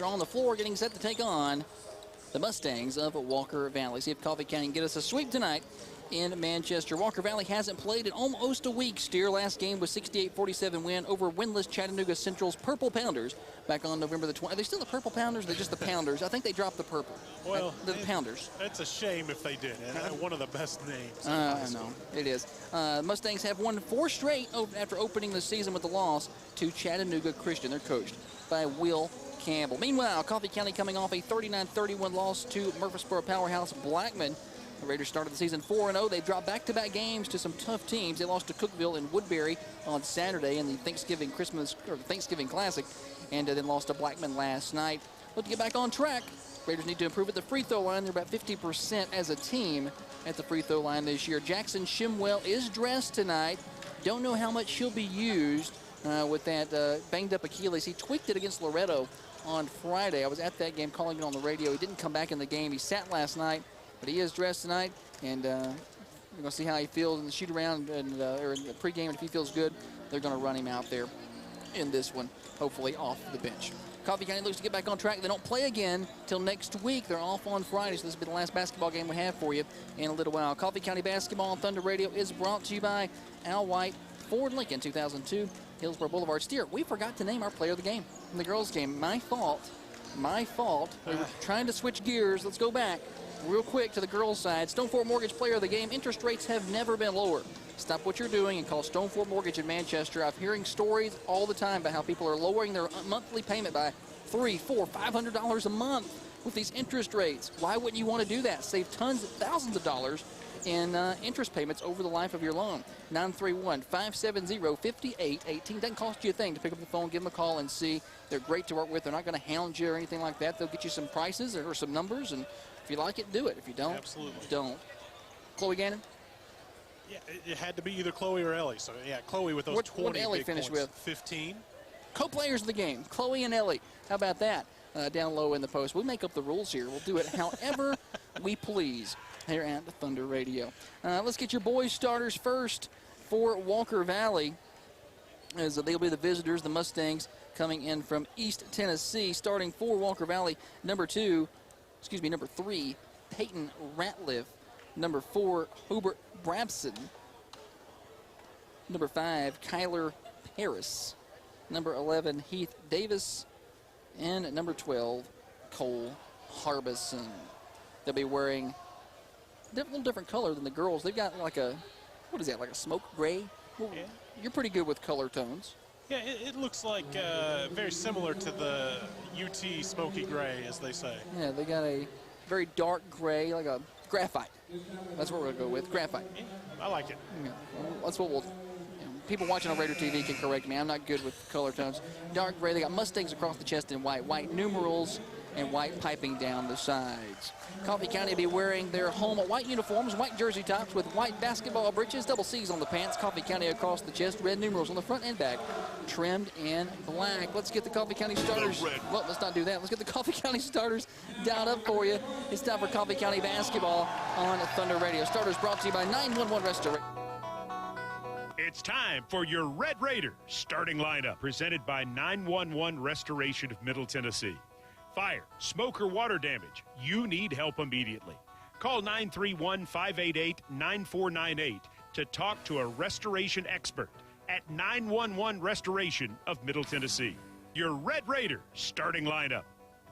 On the floor, getting set to take on the Mustangs of Walker Valley. See if Coffee County can get us a sweep tonight in Manchester. Walker Valley hasn't played in almost a week. Steer last game was 68-47 win over winless Chattanooga Central's Purple Pounders back on November the 20th. Are they still the Purple Pounders? They're just the Pounders. I think they dropped the purple. Well, the Pounders. It's a shame if they did. One of the best names. I know it is. Mustangs have won 4 straight after opening the season with the loss to Chattanooga Christian. They're coached by Will Campbell. Meanwhile, Coffee County coming off a 39-31 loss to Murfreesboro powerhouse Blackman. The Raiders started the season 4-0. They dropped back-to-back games to some tough teams. They lost to Cookeville and Woodbury on Saturday in the Thanksgiving Classic, and then lost to Blackman last night. Look to get back on track. Raiders need to improve at the free throw line. They're about 50% as a team at the free throw line this year. Jackson Shimwell is dressed tonight. Don't know how much he'll be used with that banged-up Achilles. He tweaked it against Loretto on Friday. I was at that game calling it on the radio. He didn't come back in the game. He sat last night, but he is dressed tonight, and we're going to see how he feels in the shoot-around or in the pregame. And if he feels good, they're going to run him out there in this one, hopefully off the bench. Coffee County looks to get back on track. They don't play again till next week. They're off on Friday, so this will be the last basketball game we have for you in a little while. Coffee County basketball on Thunder Radio is brought to you by Al White, Ford Lincoln 2002, Hillsborough Boulevard. Steer, we forgot to name our player of the game in the girls' game. My fault. My fault. We were trying to switch gears. Let's go back real quick to the girls' side. Stone Fort Mortgage player of the game. Interest rates have never been lower. Stop what you're doing and call Stone Fort Mortgage in Manchester. I'm hearing stories all the time about how people are lowering their monthly payment by $300, $400, $500 a month with these interest rates. Why wouldn't you want to do that? Save tons, thousands of dollars in interest payments over the life of your loan. 931-570-5818. Doesn't cost you a thing to pick up the phone, give them a call, and see. They're great to work with. They're not going to hound you or anything like that. They'll get you some prices or some numbers, and if you like it, do it. If you don't, absolutely don't. Chloe Gannon? Yeah, it had to be either Chloe or Ellie. So, yeah, Chloe with those what 20 Ellie big finish points. with? 15. Co-players of the game, Chloe and Ellie. How about that? Down low in the post. We make up the rules here. We'll do it however we please here at the Thunder Radio. Let's get your boys starters first for Walker Valley, as they'll be the visitors, the Mustangs, coming in from East Tennessee. Starting for Walker Valley, number 3, Peyton Ratliff. Number 4, Hubert Brabson. Number 5, Kyler Paris. Number 11, Heath Davis. And number 12, Cole Harbison. They'll be wearing a little different color than the girls. They've got like a, what is that, like a smoke gray? Well, yeah. You're pretty good with color tones. Yeah, it looks like very similar to the UT smoky gray, as they say. Yeah, they got a very dark gray, like a graphite. That's what we're going to go with, graphite. Yeah, I like it. Yeah, well, that's what we'll... People watching on Raider TV can correct me. I'm not good with color tones. Dark gray. They got Mustangs across the chest in white. White numerals and white piping down the sides. Coffee County will be wearing their home white uniforms, white jersey tops with white basketball breeches, double C's on the pants. Coffee County across the chest, red numerals on the front and back, trimmed in black. Let's get the Coffee County starters. Well, let's not do that. Let's get the Coffee County starters dialed up for you. It's time for Coffee County basketball on Thunder Radio. Starters brought to you by 911 Restoration. It's time for your Red Raiders starting lineup, presented by 911 Restoration of Middle Tennessee. Fire, smoke, or water damage, you need help immediately. Call 931-588-9498 to talk to a restoration expert at 911 Restoration of Middle Tennessee. Your Red Raiders starting lineup.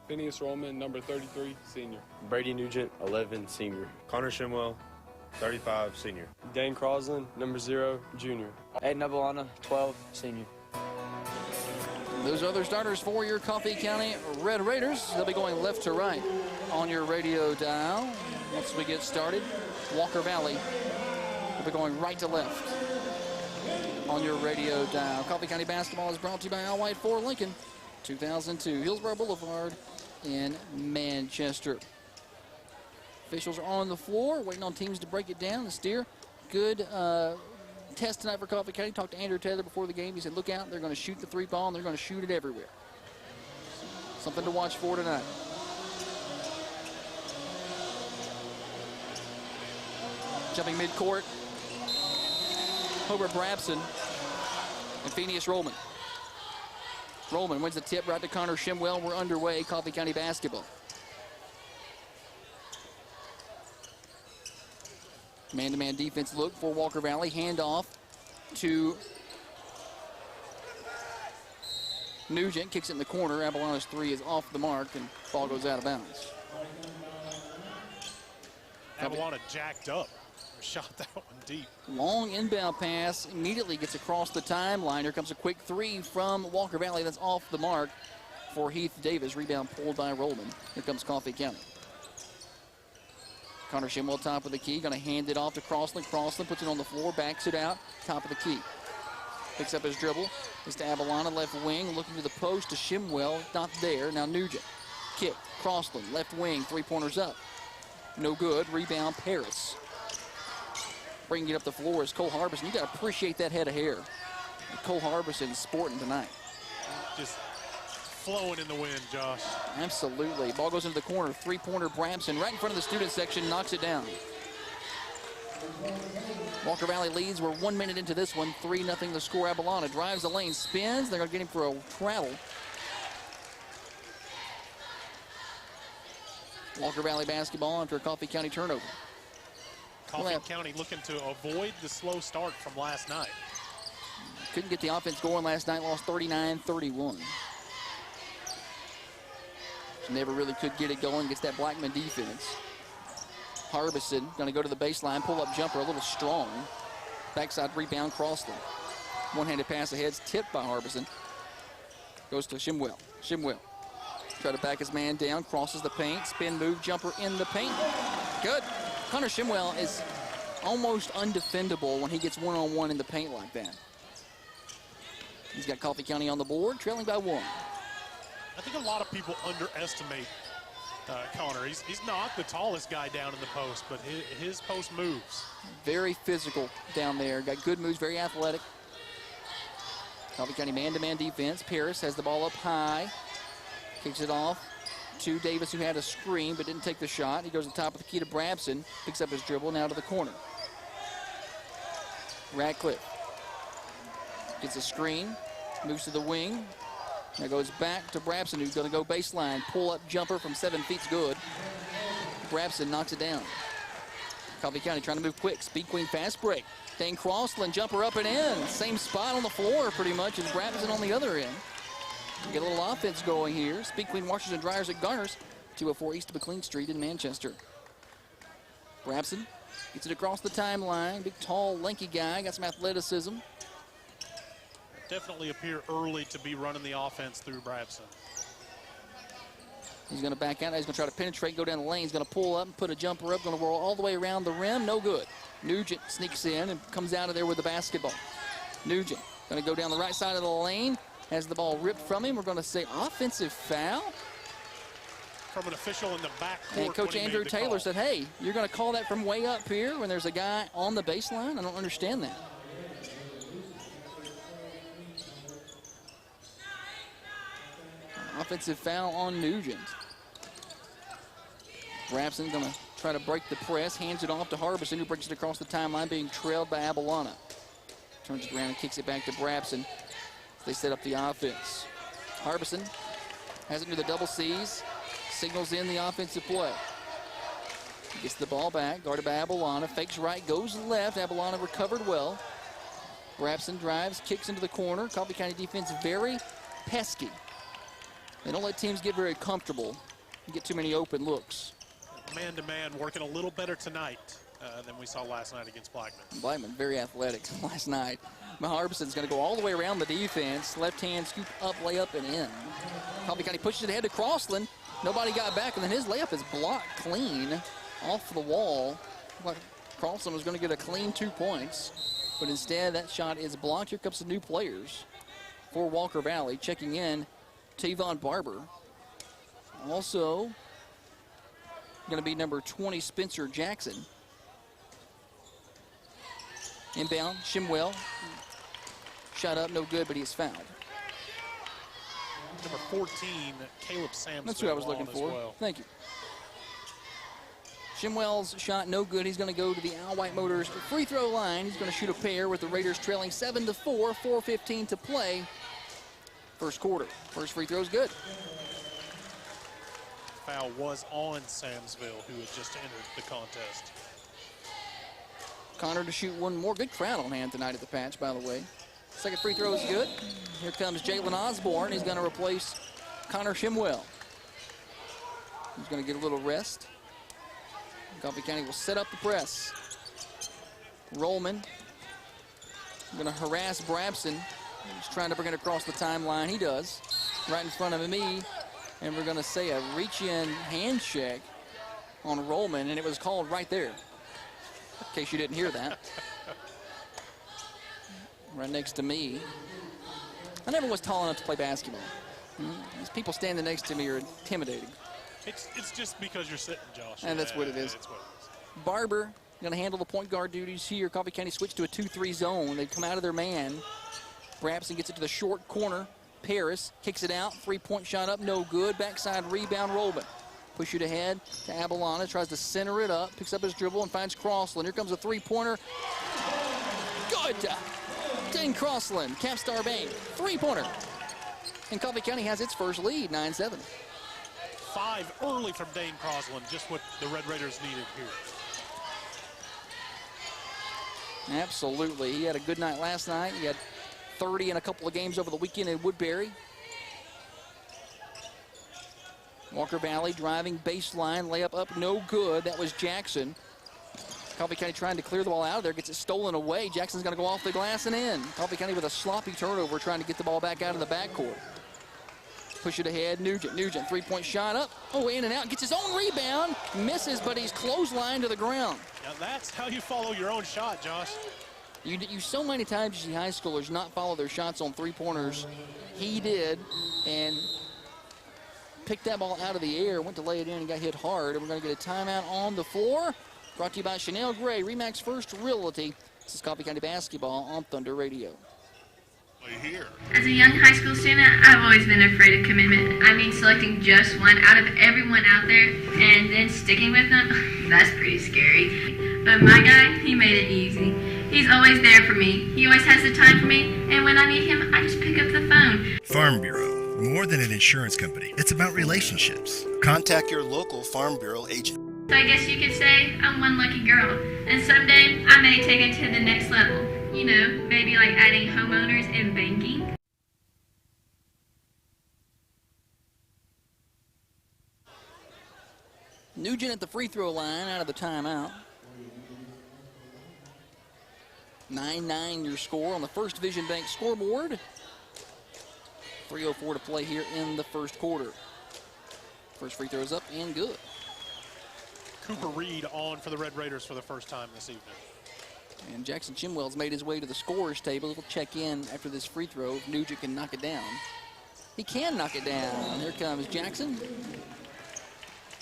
Phineas Roman, number 33, senior. Brady Nugent, 11, senior. Connor Shimwell, 35, senior. Dane Crosland, number 0, junior. Aiden Abelana, 12, senior. Those other starters for your Coffee County Red Raiders. They'll be going left to right on your radio dial. Once we get started, Walker Valley will be going right to left on your radio dial. Coffee County basketball is brought to you by Al White Ford Lincoln, 2002, Hillsborough Boulevard in Manchester. Officials are on the floor, waiting on teams to break it down. The Steer, good test tonight for Coffee County. Talked to Andrew Taylor before the game. He said, look out, they're going to shoot the 3-ball, and they're going to shoot it everywhere. Something to watch for tonight. Jumping midcourt, Hobart Brabson and Phineas Rollman. Rollman wins the tip right to Connor Shimwell. We're underway, Coffee County basketball. Man-to-man defense look for Walker Valley. Handoff to Nugent. Kicks it in the corner. Abelona's three is off the mark, and ball goes out of bounds. Avalon jacked up. Shot that one deep. Long inbound pass. Immediately gets across the timeline. Here comes a quick three from Walker Valley. That's off the mark for Heath Davis. Rebound pulled by Rollman. Here comes Coffee County. Connor Shimwell, top of the key, going to hand it off to Crossland. Crossland puts it on the floor, backs it out, top of the key. Picks up his dribble. It's to Avalana, left wing, looking to the post to Shimwell, not there. Now Nugent. Kick, Crossland, left wing, three-pointers up. No good, rebound Paris. Bringing it up the floor is Cole Harbison. You got to appreciate that head of hair. Cole Harbison sporting tonight. Just flowing in the wind, Josh. Absolutely. Ball goes into the corner. Three-pointer Bramson right in front of the student section, knocks it down. Walker Valley leads. We're 1 minute into this one. 3-0 the score. Avalana drives the lane, spins. They're going to get him for a travel. Walker Valley basketball after a Coffee County turnover. Coffee County looking to avoid the slow start from last night. Couldn't get the offense going last night. Lost 39-31. Never really could get it going. Gets that Blackman defense. Harbison going to go to the baseline. Pull-up jumper a little strong. Backside rebound, Crossland. One-handed pass ahead. It's tipped by Harbison. Goes to Shimwell. Shimwell. Try to back his man down. Crosses the paint. Spin move. Jumper in the paint. Good. Connor Shimwell is almost undefendable when he gets one-on-one in the paint like that. He's got Coffee County on the board, trailing by one. I think a lot of people underestimate Connor. He's not the tallest guy down in the post, but his post moves. Very physical down there. Got good moves, very athletic. Coffee County man-to-man defense. Paris has the ball up high. Kicks it off to Davis, who had a screen but didn't take the shot. He goes to the top of the key to Brabson. Picks up his dribble, now to the corner. Radcliffe gets a screen. Moves to the wing. Now goes back to Brabson, who's going to go baseline. Pull-up jumper from 7 feet's good. Brabson knocks it down. Coffee County trying to move quick. Speed Queen fast break. Dane Crossland, jumper up and in. Same spot on the floor pretty much as Brabson on the other end. Get a little offense going here. Speed Queen washers and dryers at Garners. 204 East of McLean Street in Manchester. Brabson gets it across the timeline. Big, tall, lanky guy. Got some athleticism. Definitely appear early to be running the offense through Brabson. He's going to back out. He's going to try to penetrate, go down the lane. He's going to pull up and put a jumper up. Going to roll all the way around the rim. No good. Nugent sneaks in and comes out of there with the basketball. Nugent going to go down the right side of the lane. Has the ball ripped from him. We're going to say offensive foul. From an official in the back court. And Coach Andrew Taylor said, hey, you're going to call that from way up here when there's a guy on the baseline? I don't understand that. Offensive foul on Nugent. Brabson going to try to break the press, hands it off to Harbison, who brings it across the timeline, being trailed by Avalana. Turns it around and kicks it back to Brabson. They set up the offense. Harbison has it near the double C's, signals in the offensive play. Gets the ball back, guarded by Avalana, fakes right, goes left. Avalana recovered well. Brabson drives, kicks into the corner. Coffee County defense very pesky. They don't let teams get very comfortable and get too many open looks. Man-to-man working a little better tonight than we saw last night against Blackman. Blackman very athletic last night. Harbison's going to go all the way around the defense. Left hand scoop up, layup, and in. Coffee County pushes it ahead to Crossland. Nobody got back, and then his layup is blocked clean off the wall. Crossland was going to get a clean 2 points, but instead that shot is blocked. Here comes the new players for Walker Valley. Checking in, Tavon Barber. Also going to be number 20, Spencer Jackson. Inbound, Shimwell. Shot up, no good, but he's fouled. Number 14, Caleb Sampson. That's who I was looking for. Well. Thank you. Shimwell's shot no good. He's going to go to the Al White Motors free throw line. He's going to shoot a pair with the Raiders trailing 7-4, 4:15 to play first quarter. First free throw is good. Foul was on Samsville, who had just entered the contest. Connor to shoot one more. Good crowd on hand tonight at the Patch, by the way. Second free throw is good. Here comes Jalen Osborne. He's going to replace Connor Shimwell. He's going to get a little rest. Coffee County will set up the press. Rollman going to harass Brabson. He's trying to bring it across the timeline. He does. Right in front of me. And we're going to say a reach-in hand check on Rollman, and it was called right there. In case you didn't hear that. Right next to me. I never was tall enough to play basketball. These people standing next to me are intimidating. It's just because you're sitting, Josh. And that's what it is. That's what it is. Barber going to handle the point guard duties here. Coffee County switched to a 2-3 zone. They come out of their man. Brabson gets it to the short corner. Paris kicks it out. Three-point shot up, no good. Backside rebound, Rollman. Push it ahead to Abalana. Tries to center it up. Picks up his dribble and finds Crossland. Here comes a three-pointer. Good. Dane Crossland, Capstar Bank. Three-pointer. And Coffee County has its first lead, 9-7. 5 early from Dane Crossland. Just what the Red Raiders needed here. Absolutely. He had a good night last night. He had 30 in a couple of games over the weekend in Woodbury. Walker Valley driving baseline, layup up, no good. That was Jackson. Coffee County trying to clear the ball out of there, gets it stolen away. Jackson's going to go off the glass and in. Coffee County with a sloppy turnover, trying to get the ball back out of the backcourt. Push it ahead, Nugent, three-point shot up. Oh, in and out, gets his own rebound. Misses, but he's clotheslined to the ground. Now that's how you follow your own shot, Josh. You so many times you see high schoolers not follow their shots on three-pointers. He did, and picked that ball out of the air, went to lay it in and got hit hard. And we're going to get a timeout on the floor. Brought to you by Chanel Gray, Remax First Realty. This is Coffee County Basketball on Thunder Radio. As a young high school student, I've always been afraid of commitment. I mean, selecting just one out of everyone out there and then sticking with them, that's pretty scary. But my guy, he made it easy. He's always there for me. He always has the time for me, and when I need him, I just pick up the phone. Farm Bureau, more than an insurance company. It's about relationships. Contact your local Farm Bureau agent. So I guess you could say I'm one lucky girl, and someday I may take it to the next level. You know, maybe like adding homeowners and banking. Nugent at the free throw line out of the timeout. 9-9 your score on the First Vision Bank scoreboard. 3:04 to play here in the first quarter. First free throw is up and good. Cooper Reed on for the Red Raiders for the first time this evening. And Jackson Chimwell's made his way to the scorer's table. He'll check in after this free throw if Nugent can knock it down. He can knock it down. Here comes Jackson.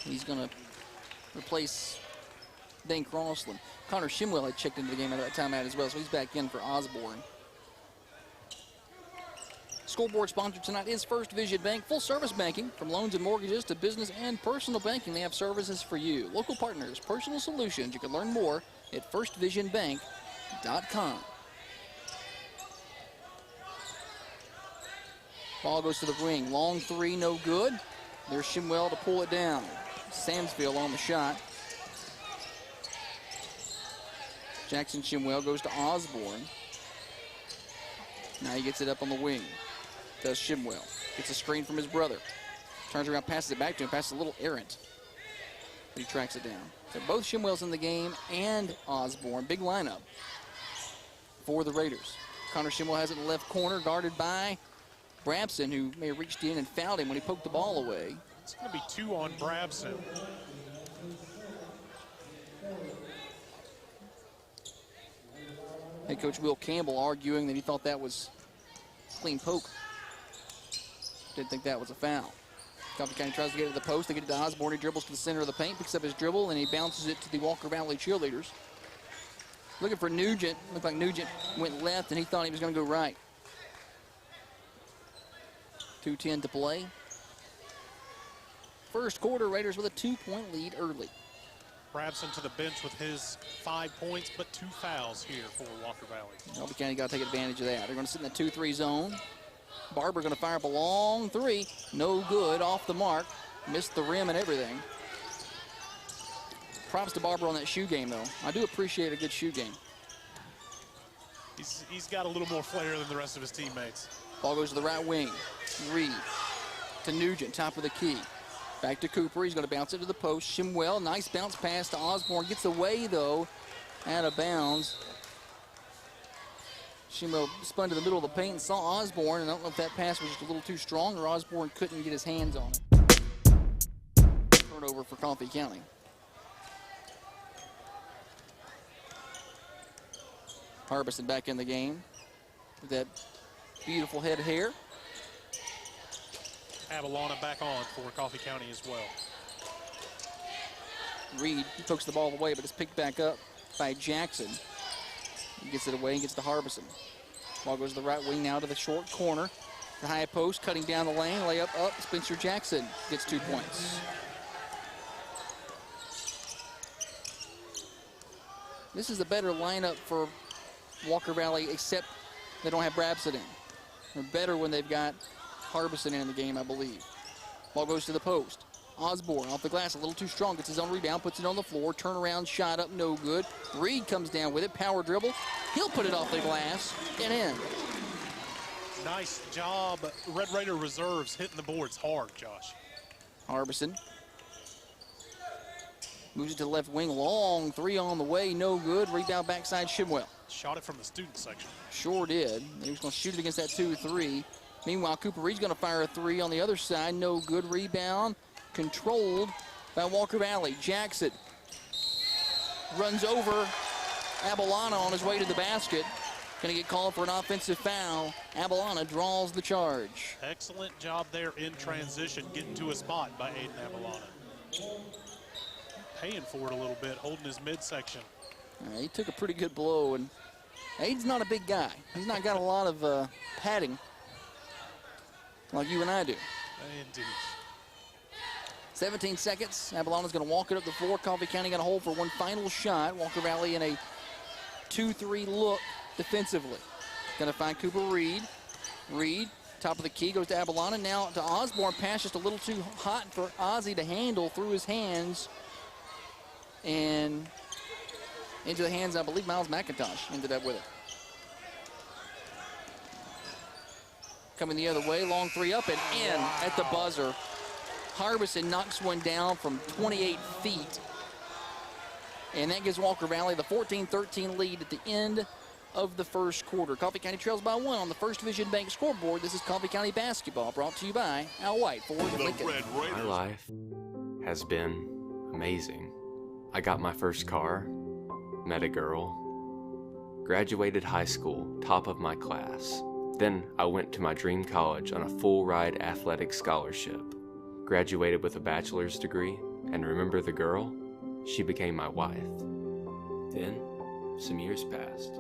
He's going to replace Dane Crossland. Connor Shimwell had checked into the game at that timeout as well, so he's back in for Osborne. Scoreboard sponsor tonight is First Vision Bank. Full service banking, from loans and mortgages to business and personal banking. They have services for you. Local partners, personal solutions. You can learn more at firstvisionbank.com. Ball goes to the wing. Long three, no good. There's Shimwell to pull it down. Samsville on the shot. Jackson Shimwell goes to Osborne. Now he gets it up on the wing. Does Shimwell. Gets a screen from his brother. Turns around, passes it back to him. Passes a little errant. But he tracks it down. So both Shimwells in the game and Osborne. Big lineup for the Raiders. Connor Shimwell has it in the left corner, guarded by Brabson, who may have reached in and fouled him when he poked the ball away. It's going to be 2 on Brabson. Head coach Will Campbell arguing that he thought that was clean poke. Didn't think that was a foul. Coffee County tries to get it to the post. They get it to Osborne. He dribbles to the center of the paint, picks up his dribble, and he bounces it to the Walker Valley cheerleaders. Looking for Nugent. Looked like Nugent went left, and he thought he was going to go right. 2:10 to play. First quarter, Raiders with a 2-point lead early. Brabson to the bench with his 5 points, but 2 fouls here for Walker Valley. Coffee County got to take advantage of that. They're going to sit in the 2-3 zone. Barber going to fire up a long three. No good, off the mark. Missed the rim and everything. Props to Barber on that shoe game, though. I do appreciate a good shoe game. He's got a little more flair than the rest of his teammates. Ball goes to the right wing. Rheam to Nugent, top of the key. Back to Cooper. He's going to bounce it to the post. Shimwell, nice bounce pass to Osborne. Gets away, though, out of bounds. Shimwell spun to the middle of the paint and saw Osborne, and I don't know if that pass was just a little too strong or Osborne couldn't get his hands on it. Turnover for Coffee County. Harbison back in the game with that beautiful head of hair. Avalana back on for Coffee County as well. Reed pokes the ball away, but it's picked back up by Jackson. He gets it away and gets to Harbison. Ball goes to the right wing now to the short corner. The high post, cutting down the lane, layup up. Spencer Jackson gets 2 points. This is a better lineup for Walker Valley, except they don't have Brabson in. They're better when they've got Harbison in the game, I believe. Ball goes to the post. Osborne off the glass, a little too strong. Gets his own rebound, puts it on the floor. Turnaround shot up, no good. Reed comes down with it, power dribble. He'll put it off the glass and in. Nice job. Red Raider reserves hitting the boards hard, Josh. Harbison moves it to the left wing. Long three on the way, no good. Rebound backside Shimwell. Shot it from the student section. Sure did. He was going to shoot it against that 2-3. Meanwhile, Cooper Reed's going to fire a three on the other side. No good. Rebound controlled by Walker Valley. Jackson runs over Avalana on his way to the basket. Going to get called for an offensive foul. Avalana draws the charge. Excellent job there in transition, getting to a spot by Aiden Avalana. Paying for it a little bit, holding his midsection. He took a pretty good blow, and Aiden's not a big guy. He's not got a lot of padding like you and I do. Indeed. 17 seconds. Avalana's going to walk it up the floor. Coffee County got a hold for one final shot. Walker Valley in a 2-3 look defensively. Going to find Cooper Reed. Reed, top of the key, goes to Avalana. Now to Osborne. Pass just a little too hot for Ozzie to handle through his hands. And into the hands, I believe, Miles McIntosh ended up with it. Coming the other way, long three up and in at the buzzer. Harbison knocks one down from 28 feet. And that gives Walker Valley the 14-13 lead at the end of the first quarter. Coffee County trails by one on the First Vision Bank scoreboard. This is Coffee County basketball, brought to you by Al White for the Lincoln. My life has been amazing. I got my first car, met a girl, graduated high school, top of my class. Then I went to my dream college on a full-ride athletic scholarship. Graduated with a bachelor's degree, and remember the girl? She became my wife. Then, some years passed.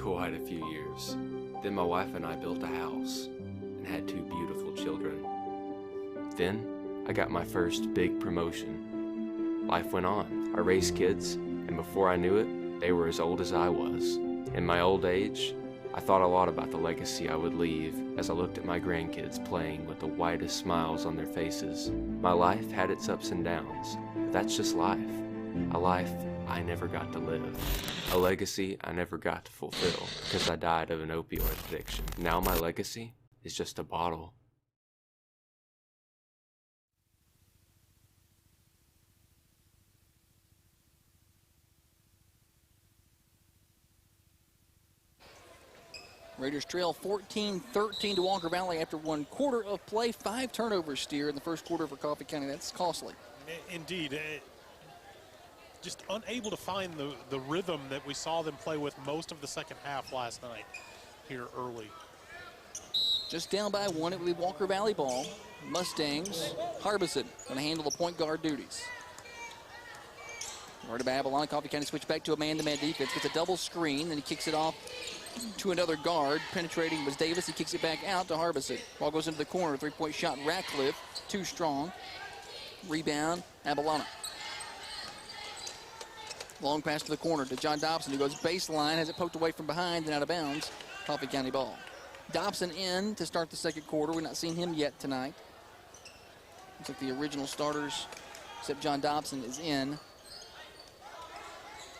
Quite a few years. Then my wife and I built a house, and had 2 beautiful children. Then, I got my first big promotion. Life went on. I raised kids, and before I knew it, they were as old as I was. In my old age, I thought a lot about the legacy I would leave as I looked at my grandkids playing with the widest smiles on their faces. My life had its ups and downs, but that's just life. A life I never got to live. A legacy I never got to fulfill because I died of an opioid addiction. Now my legacy is just a bottle. Raiders trail 14-13 to Walker Valley after 1 quarter of play. 5 turnovers, Steer, in the first quarter for Coffee County. That's costly. Indeed. Just unable to find the rhythm that we saw them play with most of the second half last night here early. Just down by 1, it will be Walker Valley ball. Mustangs, Harbison going to handle the point guard duties. Right about Avalana. Coffee County switch back to a man-to-man defense. Gets a double screen, then he kicks it off to another guard. Penetrating was Davis. He kicks it back out to Harbison. Ball goes into the corner. 3-point shot. Ratcliffe, too strong. Rebound, Avalana. Long pass to the corner to John Dobson, who goes baseline, has it poked away from behind and out of bounds. Coffee County ball. Dobson in to start the second quarter. We've not seen him yet tonight. Looks like the original starters, except John Dobson, is in.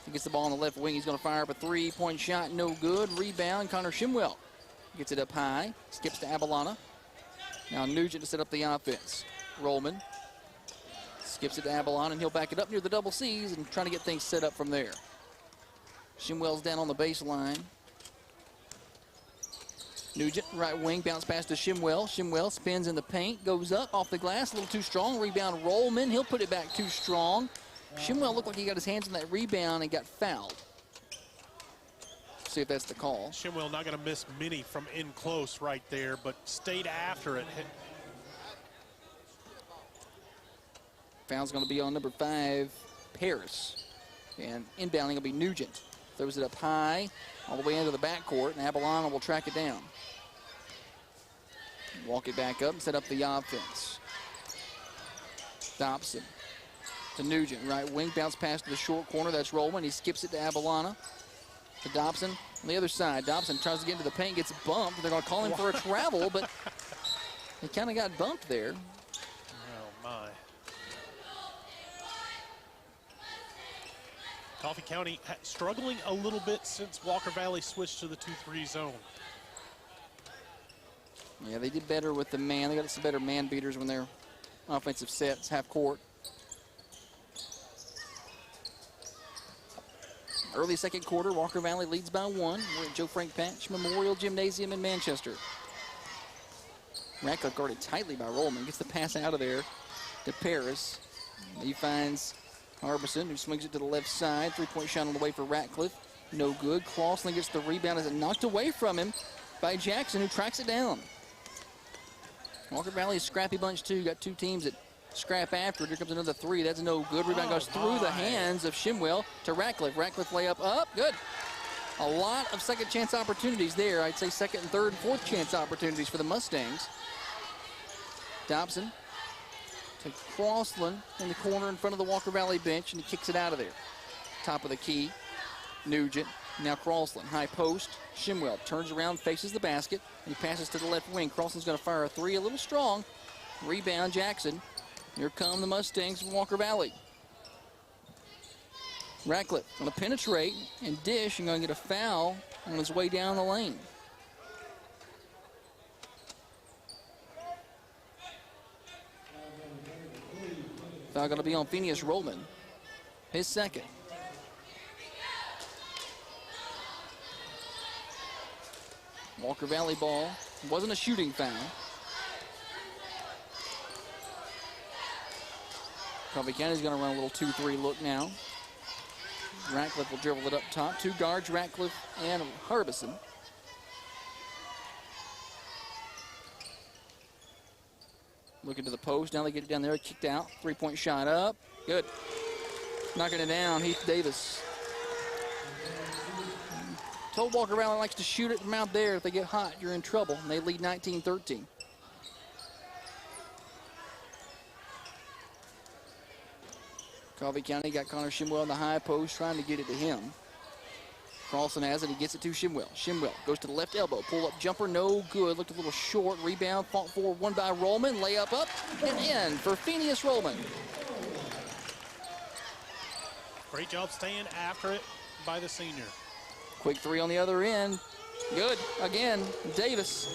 He gets the ball on the left wing. He's going to fire up a three-point shot. No good. Rebound, Connor Shimwell gets it up high. Skips to Abalana. Now Nugent to set up the offense. Rollman skips it to Abalana, and he'll back it up near the double C's and trying to get things set up from there. Shimwell's down on the baseline. Nugent, right wing, bounce pass to Shimwell. Shimwell spins in the paint, goes up, off the glass, a little too strong. Rebound, Rollman. He'll put it back too strong. Shimwell looked like he got his hands on that rebound and got fouled. See if that's the call. Shimwell not going to miss many from in close right there, but stayed after it. Foul's going to be on number 5, Paris. And inbounding will be Nugent. Throws it up high, all the way into the backcourt, and Abalana will track it down. Walk it back up and set up the offense. Dobson to Nugent, right wing, bounce pass to the short corner. That's Rollman. He skips it to Abalana. To Dobson on the other side. Dobson tries to get into the paint, gets bumped. They're going to call him for a travel, but he kind of got bumped there. Oh, my. Coffee County struggling a little bit since Walker Valley switched to the 2-3 zone. Yeah, they did better with the man. They got some better man beaters when their offensive sets, half court. Early second quarter, Walker Valley leads by 1. We're at Joe Frank Patch Memorial Gymnasium in Manchester. Ratcliffe guarded tightly by Rollman. Gets the pass out of there to Paris. He finds Harbison, who swings it to the left side. Three-point shot on the way for Ratcliffe. No good. Clausen gets the rebound as it knocked away from him by Jackson, who tracks it down. Walker Valley is a scrappy bunch, too. Got two teams that scrap after it. Here comes another three. That's no good. Rebound goes through the hands of Shimwell to Ratcliffe. Ratcliffe layup up. Good. A lot of second chance opportunities there. I'd say second and third and fourth chance opportunities for the Mustangs. Dobson to Crossland in the corner in front of the Walker Valley bench, and he kicks it out of there. Top of the key, Nugent. Now Crossland, high post. Shimwell turns around, faces the basket, and he passes to the left wing. Crossland's going to fire a three, a little strong. Rebound, Jackson. Here come the Mustangs from Walker Valley. Ratcliffe going to penetrate and dish and going to get a foul on his way down the lane. Foul going to be on Phineas Rollman, his second. Walker Valley ball. Wasn't a shooting foul. Coffee County's going to run a little 2-3 look now. Ratcliffe will dribble it up top. Two guards, Ratcliffe and Harbison. Looking to the post. Now they get it down there. Kicked out. Three-point shot up. Good. Knocking it down. Heath Davis. Told Walker Valley likes to shoot it from out there. If they get hot, you're in trouble. And they lead 19-13. Coffee County got Connor Shimwell in the high post, trying to get it to him. Carlson has it. He gets it to Shimwell. Shimwell goes to the left elbow. Pull-up jumper, no good. Looked a little short. Rebound, fought for one by Rollman. Layup up and in for Phineas Rollman. Great job staying after it by the senior. Quick three on the other end. Good. Again, Davis.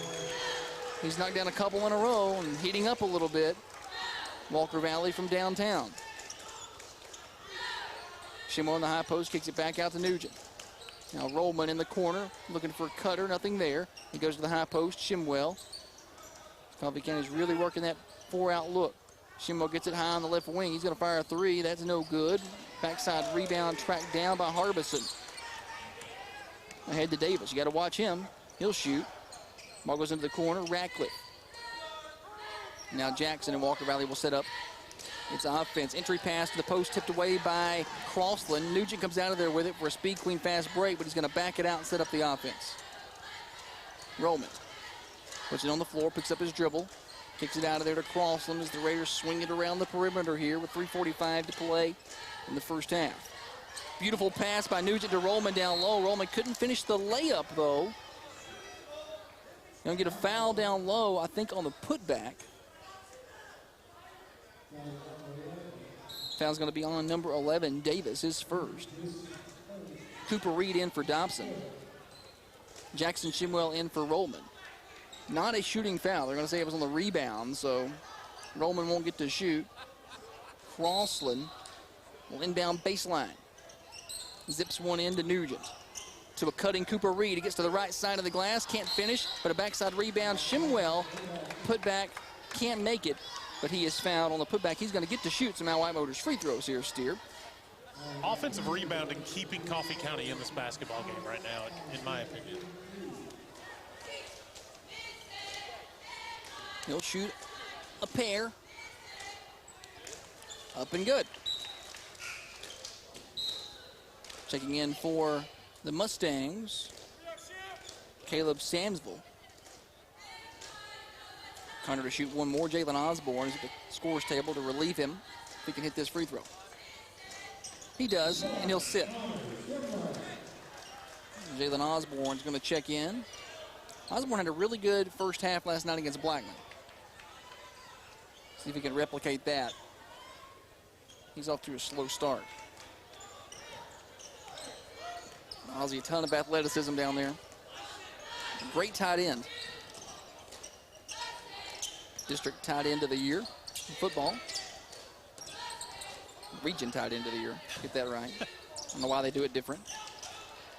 He's knocked down a couple in a row and heating up a little bit. Walker Valley from downtown. Shimwell in the high post, kicks it back out to Nugent. Now Rollman in the corner, looking for a cutter, nothing there. He goes to the high post, Shimwell. Coffee County's really working that four-out look. Shimwell gets it high on the left wing. He's going to fire a three. That's no good. Backside rebound tracked down by Harbison. Ahead to Davis. You got to watch him. He'll shoot. Ball goes into the corner. Ratcliffe. Now Jackson and Walker Valley will set up. It's offense. Entry pass to the post, tipped away by Crossland. Nugent comes out of there with it for a speed, clean, fast break, but he's going to back it out and set up the offense. Rollman puts it on the floor, picks up his dribble, kicks it out of there to Crossland as the Raiders swing it around the perimeter here with 3:45 to play in the first half. Beautiful pass by Nugent to Rollman down low. Rollman couldn't finish the layup, though. Going to get a foul down low, I think, on the putback. Foul's going to be on number 11, Davis, his first. Cooper Reed in for Dobson. Jackson Shimwell in for Rollman. Not a shooting foul. They're going to say it was on the rebound, so Rollman won't get to shoot. Crossland will inbound baseline. Zips one in to Nugent. To a cutting Cooper Reed. He gets to the right side of the glass, can't finish, but a backside rebound. Shimwell, put back, can't make it, but he is fouled on the putback. He's going to get to shoot some White Motors free throws here, Steer. Offensive rebounding keeping Coffee County in this basketball game right now, in my opinion. He'll shoot a pair. Up and good. Checking in for the Mustangs, Caleb Samsville. Connor to shoot one more. Jalen Osborne is at the scores table to relieve him if he can hit this free throw. He does, and he'll sit. Jalen Osborne's going to check in. Osborne had a really good first half last night against Blackman. See if he can replicate that. He's off to a slow start. Ozzie, a ton of athleticism down there. Great tight end. District tight end of the year in football. Region tight end of the year. Get that right. I don't know why they do it different.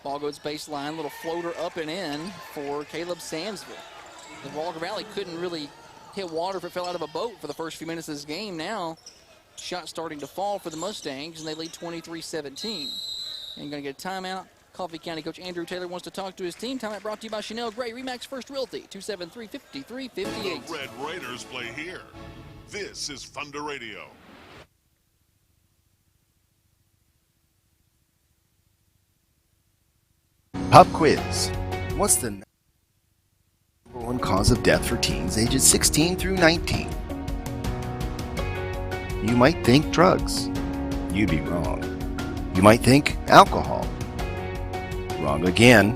Ball goes baseline, little floater up and in for Caleb Samsville. The Walker Valley couldn't really hit water if it fell out of a boat for the first few minutes of this game. Now, shot starting to fall for the Mustangs, and they lead 23-17. And going to get a timeout. Coffee County coach Andrew Taylor wants to talk to his team. Timeout brought to you by Chanel Gray, Remax First Realty, 273-5358. The Red Raiders play here. This is Thunder Radio. Pop quiz. What's the number one cause of death for teens ages 16 through 19? You might think drugs. You'd be wrong. You might think alcohol. Wrong again.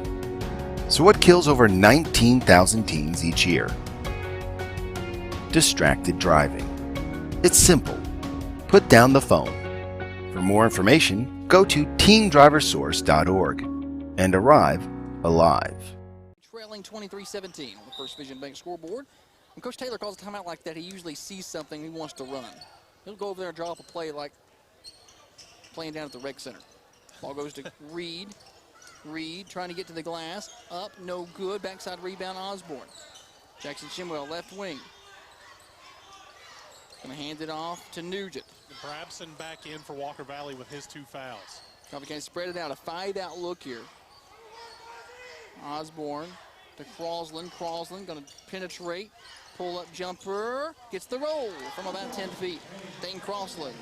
So what kills over 19,000 teens each year? Distracted driving. It's simple. Put down the phone. For more information, go to teendriversource.org and arrive alive. Trailing 23-17 on the First Vision Bank scoreboard. When Coach Taylor calls a timeout like that, he usually sees something he wants to run. He'll go over there and draw up a play like playing down at the rec center. Ball goes to Reed. Reed trying to get to the glass. Up, no good. Backside rebound, Osborne. Jackson Shimwell, left wing. Going to hand it off to Nugent. Brabson back in for Walker Valley with his 2 fouls. Coffee County spread it out, a 5-out look here. Osborne to Crossland. Crossland going to penetrate. Pull-up jumper. Gets the roll from about 10 feet. Dane Crossland.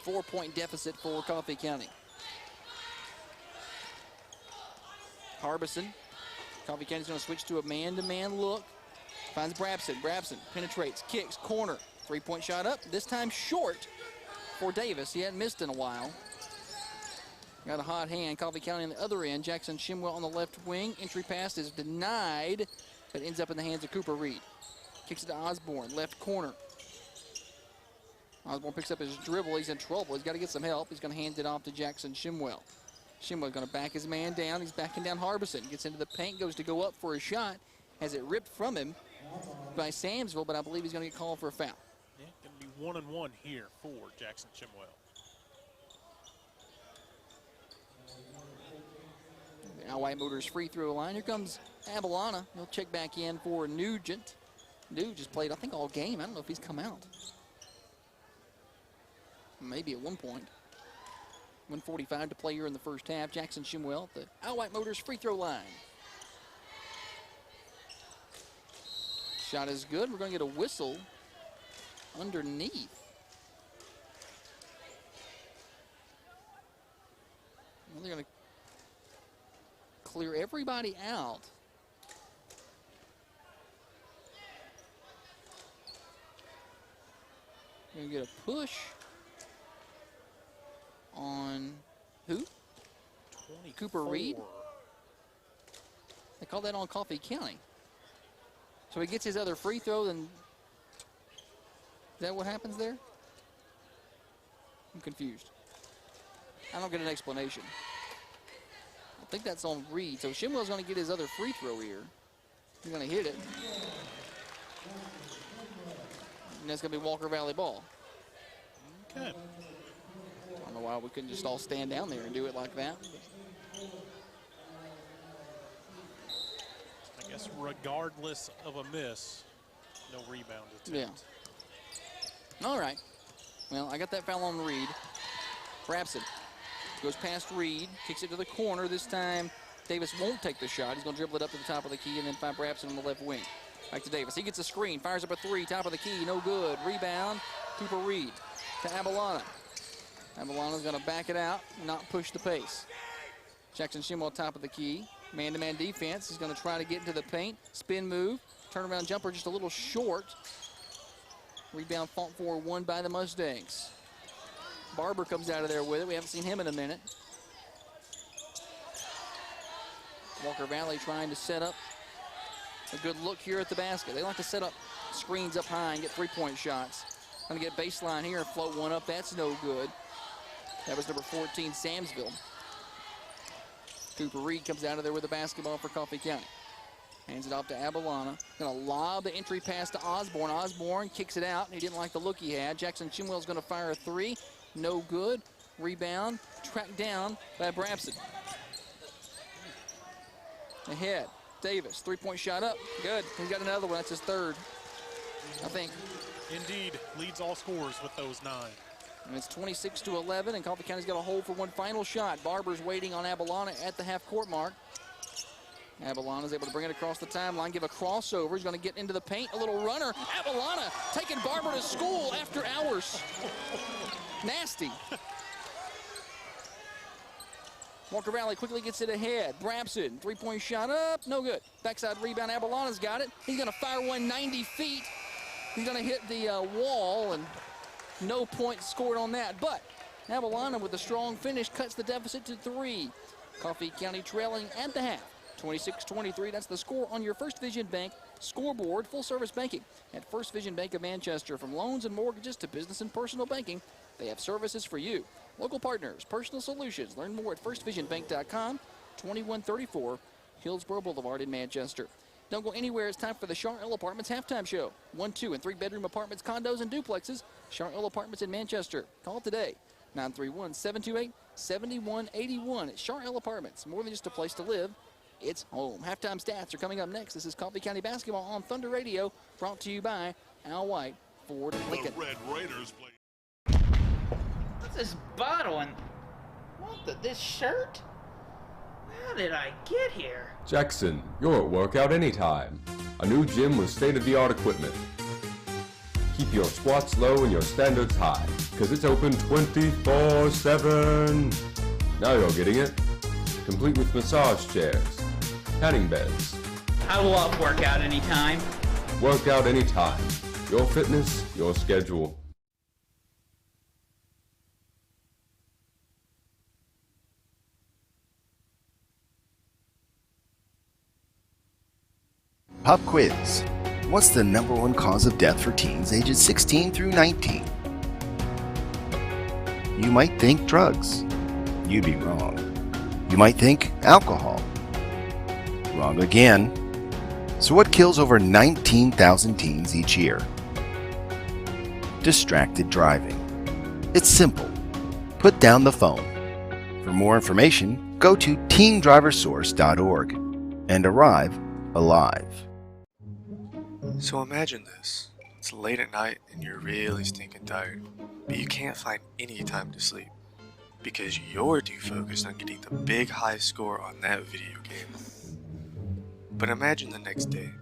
4-point deficit for Coffee County. Harbison. Coffee County's going to switch to a man-to-man look. Finds Brabson. Brabson penetrates, kicks, corner. 3-point shot up. This time short for Davis. He hadn't missed in a while. Got a hot hand. Coffee County on the other end. Jackson Shimwell on the left wing. Entry pass is denied, but ends up in the hands of Cooper Reed. Kicks it to Osborne. Left corner. Osborne picks up his dribble. He's in trouble. He's got to get some help. He's going to hand it off to Jackson Shimwell. Shimwell's going to back his man down. He's backing down Harbison. Gets into the paint, goes to go up for a shot. Has it ripped from him by Samsville, but I believe he's going to get called for a foul. Yeah, going to be 1-1 here for Jackson Shimwell. Now White Motors free throw line. Here comes Avalana. He'll check back in for Nugent. Nugent just played, I think, all game. I don't know if he's come out. Maybe at one point. 1:45 to play here in the first half. Jackson Shimwell at the White Motors free throw line. Shot is good. We're going to get a whistle underneath. Well, they're going to clear everybody out. We're going to get a push on who? Cooper Reed? They call that on Coffee County. So he gets his other free throw, then is that what happens there? I'm confused. I don't get an explanation. I think that's on Reed. So Shimwell's going to get his other free throw here. He's going to hit it. And that's going to be Walker Valley ball. Okay. I don't know why we couldn't just all stand down there and do it like that. I guess regardless of a miss, no rebound attempt. Yeah. All right. Well, I got that foul on Reed. Brabson goes past Reed, kicks it to the corner. This time, Davis won't take the shot. He's going to dribble it up to the top of the key and then find Brabson on the left wing. Back to Davis. He gets a screen, fires up a three, top of the key, no good. Rebound, Cooper Reed to Abalana. Abalana's going to back it out, not push the pace. Jackson Shimwell, top of the key. Man-to-man defense. He's going to try to get into the paint. Spin move. Turnaround jumper just a little short. Rebound fought for, won by the Mustangs. Barber comes out of there with it. We haven't seen him in a minute. Walker Valley trying to set up a good look here at the basket. They like to set up screens up high and get three-point shots. Going to get baseline here and float one up. That's no good. That was number 14, Samsville. Cooper Reed comes out of there with the basketball for Coffee County. Hands it off to Abalana. Going to lob the entry pass to Osborne. Osborne kicks it out. He didn't like the look he had. Jackson Shimwell's going to fire a three. No good. Rebound. Tracked down by Brabson. Ahead. Davis. Three-point shot up. Good. He's got another one. That's his third, I think. Indeed. Leads all scorers with those 9. And it's 26-11, and Coffee County's got a hold for one final shot. Barber's waiting on Abalana at the half-court mark. Abalana's able to bring it across the timeline, give a crossover. He's going to get into the paint, a little runner. Abalana taking Barber to school after hours. Nasty. Walker Valley quickly gets it ahead. Brabson, three-point shot up, no good. Backside rebound, Abalana's got it. He's going to fire one 90 feet. He's going to hit the wall, and no points scored on that. But Abalana with a strong finish cuts the deficit to 3. Coffee County trailing at the half. 26-23, that's the score on your First Vision Bank scoreboard. Full-service banking at First Vision Bank of Manchester. From loans and mortgages to business and personal banking, they have services for you. Local partners, personal solutions. Learn more at firstvisionbank.com, 2134 Hillsborough Boulevard in Manchester. Don't go anywhere. It's time for the Charnel Apartments halftime show. 1, 2, and 3-bedroom apartments, condos, and duplexes. Charnel Apartments in Manchester. Call today, 931-728-7181. It's Charnel Apartments. More than just a place to live, it's home. Halftime stats are coming up next. This is Coffee County Basketball on Thunder Radio, brought to you by Al White Ford Lincoln. The Red Raiders play. What's this bottle and this shirt? How did I get here? Jackson, you're at workout anytime. A new gym with state-of-the-art equipment. Keep your squats low and your standards high, because it's open 24/7. Now you're getting it. Complete with massage chairs, tanning beds. I love workout anytime. Workout anytime. Your fitness, your schedule. Pop quiz. What's the #1 cause of death for teens ages 16 through 19? You might think drugs. You'd be wrong. You might think alcohol. Wrong again. So what kills over 19,000 teens each year? Distracted driving. It's simple. Put down the phone. For more information, go to teendriversource.org and arrive alive. So imagine this. It's late at night and you're really stinking tired, but you can't find any time to sleep because you're too focused on getting the big high score on that video game. But imagine the next day.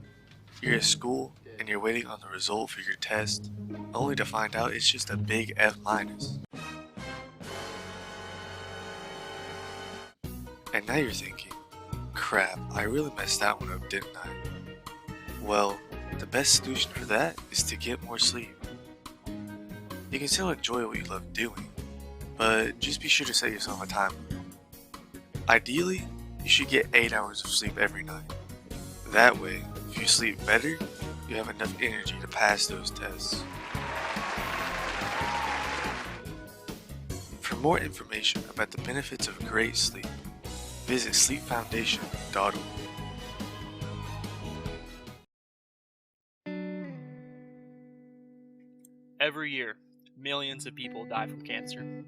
You're at school and you're waiting on the result for your test, only to find out it's just a big F-. And now you're thinking, crap, I really messed that one up, didn't I? Well, the best solution for that is to get more sleep. You can still enjoy what you love doing, but just be sure to set yourself a timer. Ideally, you should get 8 hours of sleep every night. That way, if you sleep better, you have enough energy to pass those tests. For more information about the benefits of great sleep, visit sleepfoundation.org. Every year, millions of people die from cancer.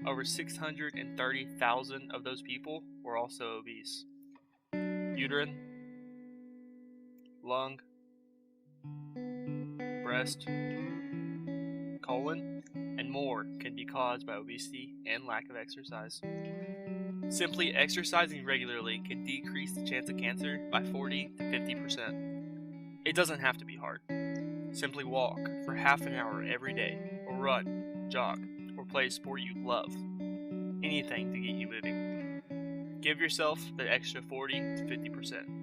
Over 630,000 of those people were also obese. Uterine, lung, breast, colon, and more can be caused by obesity and lack of exercise. Simply exercising regularly can decrease the chance of cancer by 40 to 50%. It doesn't have to be hard. Simply walk for half an hour every day, or run, jog, or play a sport you love. Anything to get you moving. Give yourself the extra 40 to 50%.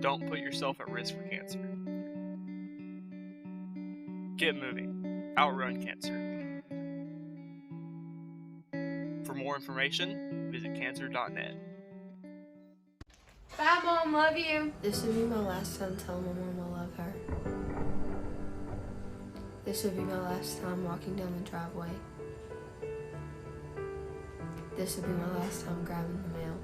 Don't put yourself at risk for cancer. Get moving. Outrun cancer. For more information, visit cancer.net. Bye, Mom. Love you. This will be my last time telling my mom I love her. This will be my last time walking down the driveway. This will be my last time grabbing the mail.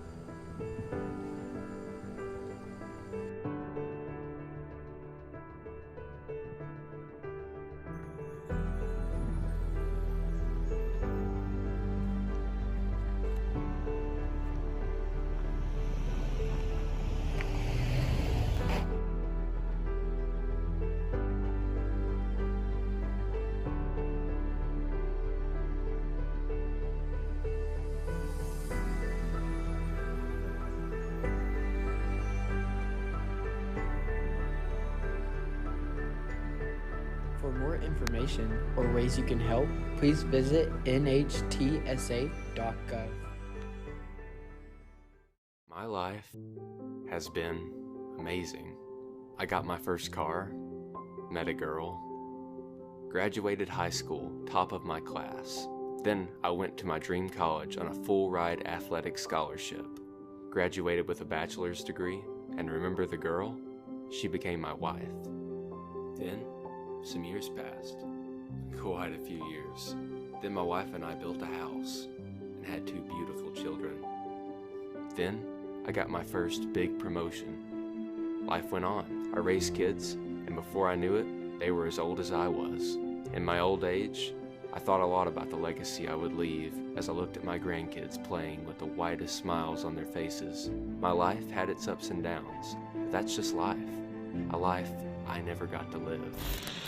For more information or ways you can help, please visit nhtsa.gov. My life has been amazing. I got my first car, met a girl, graduated high school, top of my class. Then I went to my dream college on a full-ride athletic scholarship, graduated with a bachelor's degree, and remember the girl? She became my wife. Then some years passed, quite a few years. Then my wife and I built a house and had 2 beautiful children. Then I got my first big promotion. Life went on. I raised kids, and before I knew it, they were as old as I was. In my old age, I thought a lot about the legacy I would leave as I looked at my grandkids playing with the widest smiles on their faces. My life had its ups and downs, but that's just life. A life I never got to live.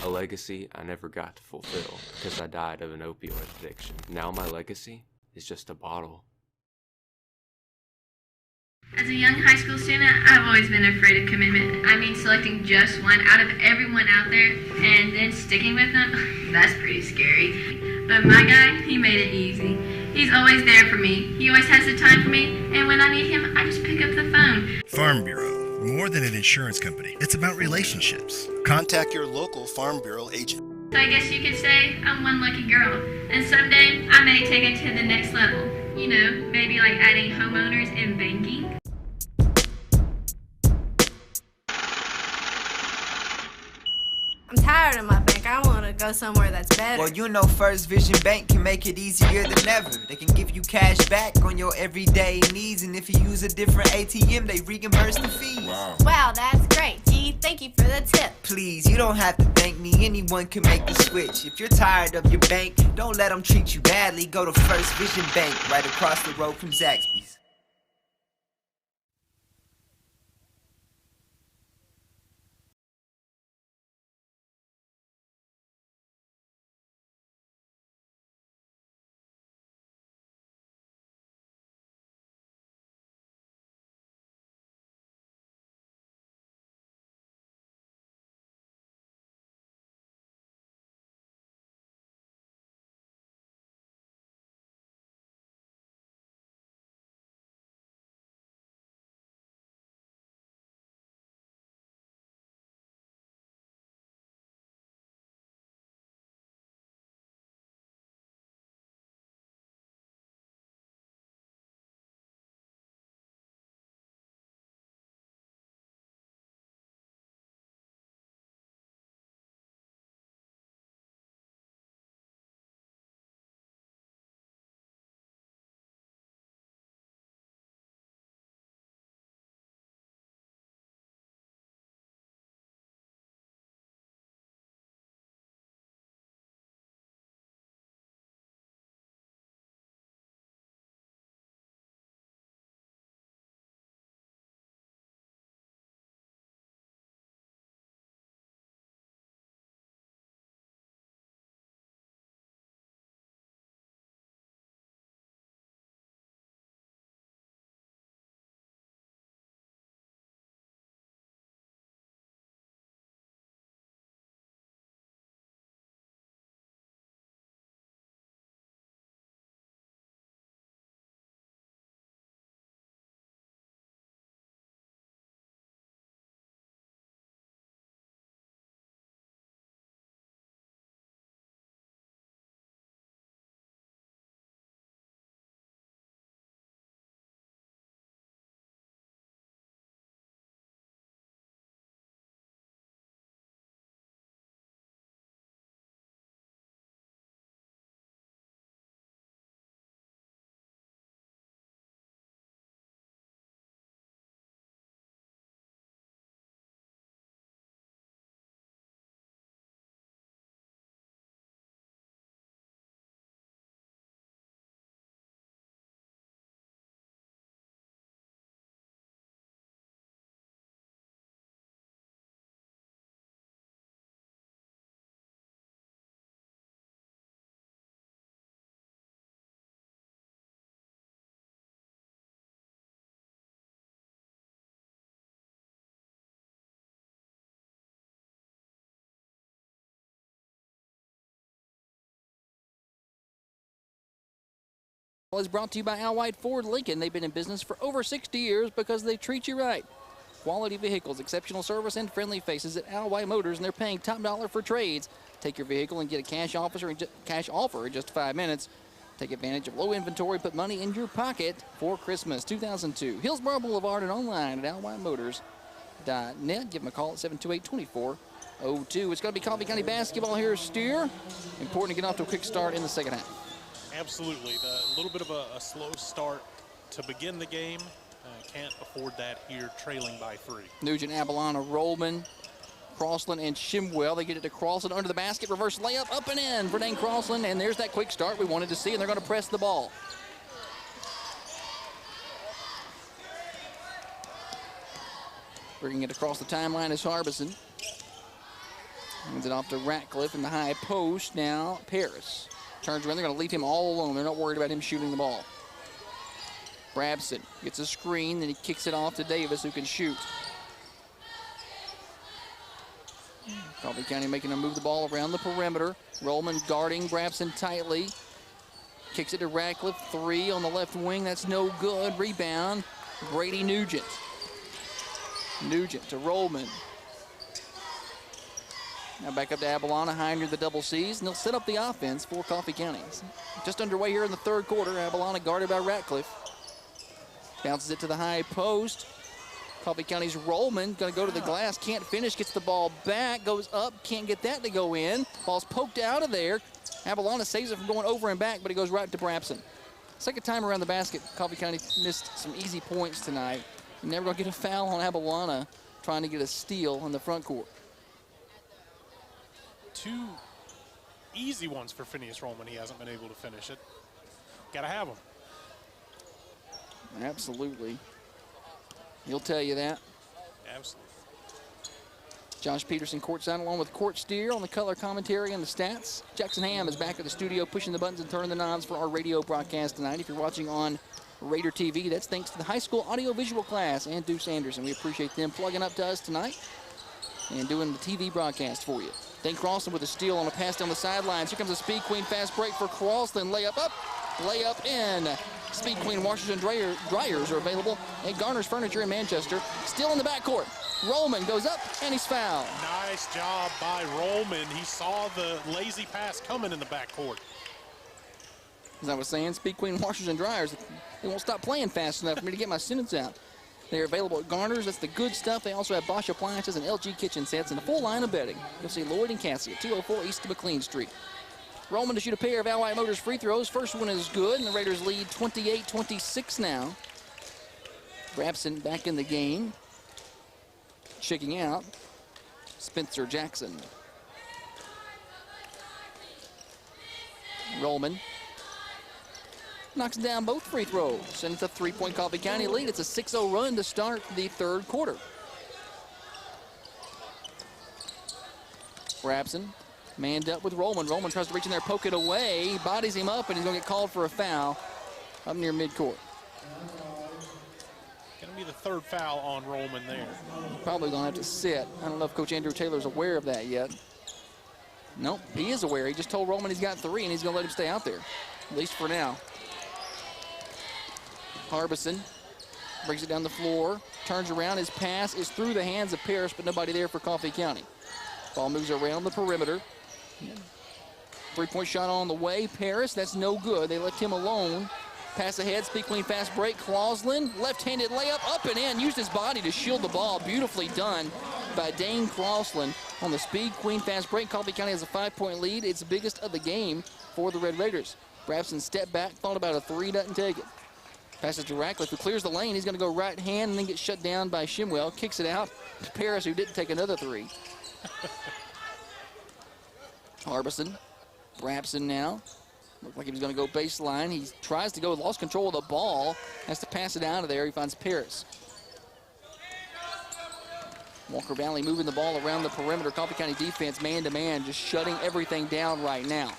A legacy I never got to fulfill because I died of an opioid addiction. Now my legacy is just a bottle. As a young high school student, I've always been afraid of commitment. I mean, selecting just one out of everyone out there and then sticking with them, that's pretty scary. But my guy, he made it easy. He's always there for me. He always has the time for me, and when I need him, I just pick up the phone. Farm Bureau, more than an insurance company. It's about relationships. Contact your local Farm Bureau agent. So I guess you could say I'm one lucky girl, and someday I may take it to the next level. You know, maybe like adding homeowners and banking. I'm tired of my bank. I want to go somewhere that's better. Well, you know First Vision Bank can make it easier than ever. They can give you cash back on your everyday needs, and if you use a different ATM, they reimburse the fees. Wow, that's great. Gee, thank you for the tip. Please, you don't have to thank me. Anyone can make the switch. If you're tired of your bank, don't let them treat you badly. Go to First Vision Bank right across the road from Zaxby's. is brought to you by Al White Ford Lincoln. They've been in business for over 60 years because they treat you right. Quality vehicles, exceptional service, and friendly faces at Al White Motors, and they're paying top dollar for trades. Take your vehicle and get a cash offer in just 5 minutes. Take advantage of low inventory, put money in your pocket for Christmas. 2002, Hillsborough Boulevard, and online at alwhitemotors.net. Give them a call at 728-2402. It's going to be Coffee County basketball here, Steer. Important to get off to a quick start in the second half. Absolutely. A little bit of a slow start to begin the game. Can't afford that here, trailing by 3. Nugent, Abalana, Rollman, Crossland, and Shimwell. They get it to Crossland under the basket. Reverse layup, up and in for Dane Crossland. And there's that quick start we wanted to see, and they're going to press the ball. Bringing it across the timeline is Harbison. Hands it off to Ratcliffe in the high post. Now Paris turns around. They're going to leave him all alone. They're not worried about him shooting the ball. Brabson gets a screen, then he kicks it off to Davis, who can shoot. Coffee County making him move the ball around the perimeter. Rollman guarding Brabson tightly. Kicks it to Ratcliffe. 3 on the left wing. That's no good. Rebound, Brady Nugent. Nugent to Rollman. Now back up to Abalana, high under the double C's, and they'll set up the offense for Coffee County. Just underway here in the third quarter. Abalana guarded by Ratcliffe. Bounces it to the high post. Coffee County's Rollman going to go to the glass, can't finish, gets the ball back, goes up, can't get that to go in. Ball's poked out of there. Abalana saves it from going over and back, but it goes right to Brabson. Second time around the basket, Coffee County missed some easy points tonight. You're never going to get a foul on Abalana trying to get a steal in the front court. 2 easy ones for Phineas Rollman. He hasn't been able to finish it. Got to have them. Absolutely. He'll tell you that. Absolutely. Josh Peterson courtside along with Court Steer on the color commentary and the stats. Jackson Ham is back at the studio pushing the buttons and turning the knobs for our radio broadcast tonight. If you're watching on Raider TV, that's thanks to the high school audio-visual class and Deuce Anderson. We appreciate them plugging up to us tonight and doing the TV broadcast for you. Dane Crossland with a steal on a pass down the sidelines. Here comes a Speed Queen fast break for Crossland. Layup up, layup in. Speed Queen washers and dryers are available at Garner's Furniture in Manchester. Still in the backcourt. Rollman goes up, and he's fouled. Nice job by Rollman. He saw the lazy pass coming in the backcourt. As I was saying, Speed Queen washers and dryers, they won't stop playing fast enough for me to get my sentence out. They're available at Garner's. That's the good stuff. They also have Bosch appliances and LG kitchen sets and a full line of bedding. You'll see Lloyd and Cassie at 204 East of McLean Street. Rollman to shoot a pair of Al White Motors free throws. First one is good, and the Raiders lead 28-26 now. Brabson back in the game. Checking out Spencer Jackson. Rollman knocks down both free throws, and it's a 3-point Coffee County lead. It's a 6-0 run to start the third quarter. Brabson manned up with Rollman. Rollman tries to reach in there, poke it away, bodies him up, and he's going to get called for a foul up near midcourt. Going to be the third foul on Rollman there. Probably going to have to sit. I don't know if Coach Andrew Taylor's aware of that yet. Nope, he is aware. He just told Rollman he's got 3, and he's going to let him stay out there, at least for now. Harbison brings it down the floor, turns around. His pass is through the hands of Parrish, but nobody there for Coffee County. Ball moves around the perimeter. 3-point shot on the way. Parrish, that's no good. They left him alone. Pass ahead, Speed Queen fast break. Clausland, left-handed layup, up and in. Used his body to shield the ball. Beautifully done by Dane Clausland on the Speed Queen fast break. Coffee County has a 5-point lead. It's the biggest of the game for the Red Raiders. Brabson stepped back, thought about a 3, doesn't take it. Passes to Ratcliffe, who clears the lane. He's going to go right hand and then get shut down by Shimwell. Kicks it out to Parrish, who didn't take another 3. Harbison, Brabson now. Looked like he was going to go baseline. He tries to go, lost control of the ball. Has to pass it out of there. He finds Parrish. Walker Valley moving the ball around the perimeter. Coffee County defense man-to-man, just shutting everything down right now.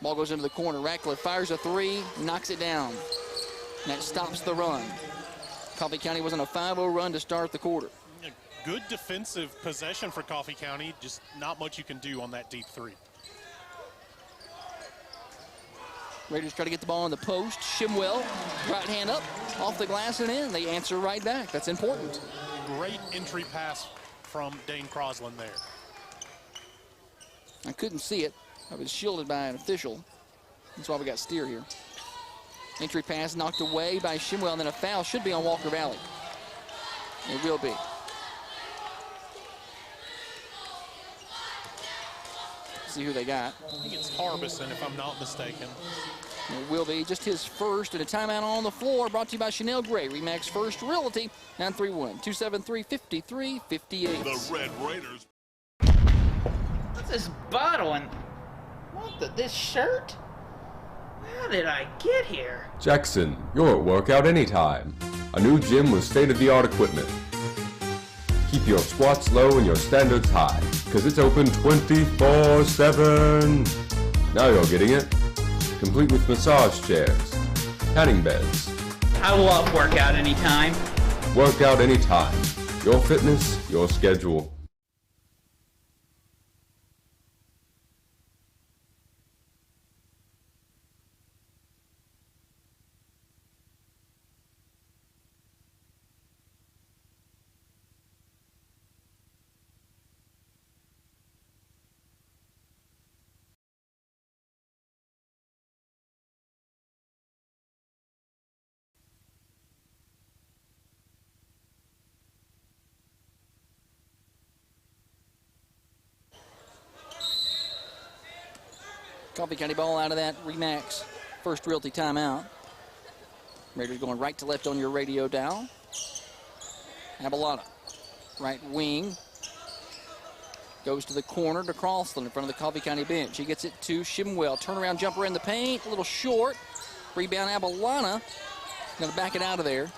Ball goes into the corner. Ratcliffe fires a 3, knocks it down. And that stops the run. Coffee County was on a 5-0 run to start the quarter. Good defensive possession for Coffee County. Just not much you can do on that deep 3. Raiders try to get the ball on the post. Shimwell, right hand up, off the glass and in. They answer right back. That's important. Great entry pass from Dane Crosland there. I couldn't see it. I was shielded by an official. That's why we got steer here. Entry pass knocked away by Shimwell, and then a foul should be on Walker Valley. It will be. See who they got. I think it's Harbison, if I'm not mistaken. It will be just his first, and a timeout on the floor brought to you by Chanel Gray, Remax First Realty, 931-273-5358. The Red Raiders. What's this bottle and this shirt? How did I get here? Jackson, you're at workout anytime. A new gym with state-of-the-art equipment. Keep your squats low and your standards high, because it's open 24/7. Now you're getting it. Complete with massage chairs, tanning beds. I love workout anytime. Workout anytime. Your fitness, your schedule. Coffee County ball out of that Remax First Realty timeout. Raiders going right to left on your radio dial. Abalata, right wing. Goes to the corner to Crosland in front of the Coffee County bench. He gets it to Shimwell. Turnaround jumper in the paint, a little short. Rebound Abalana. Going to back it out of there.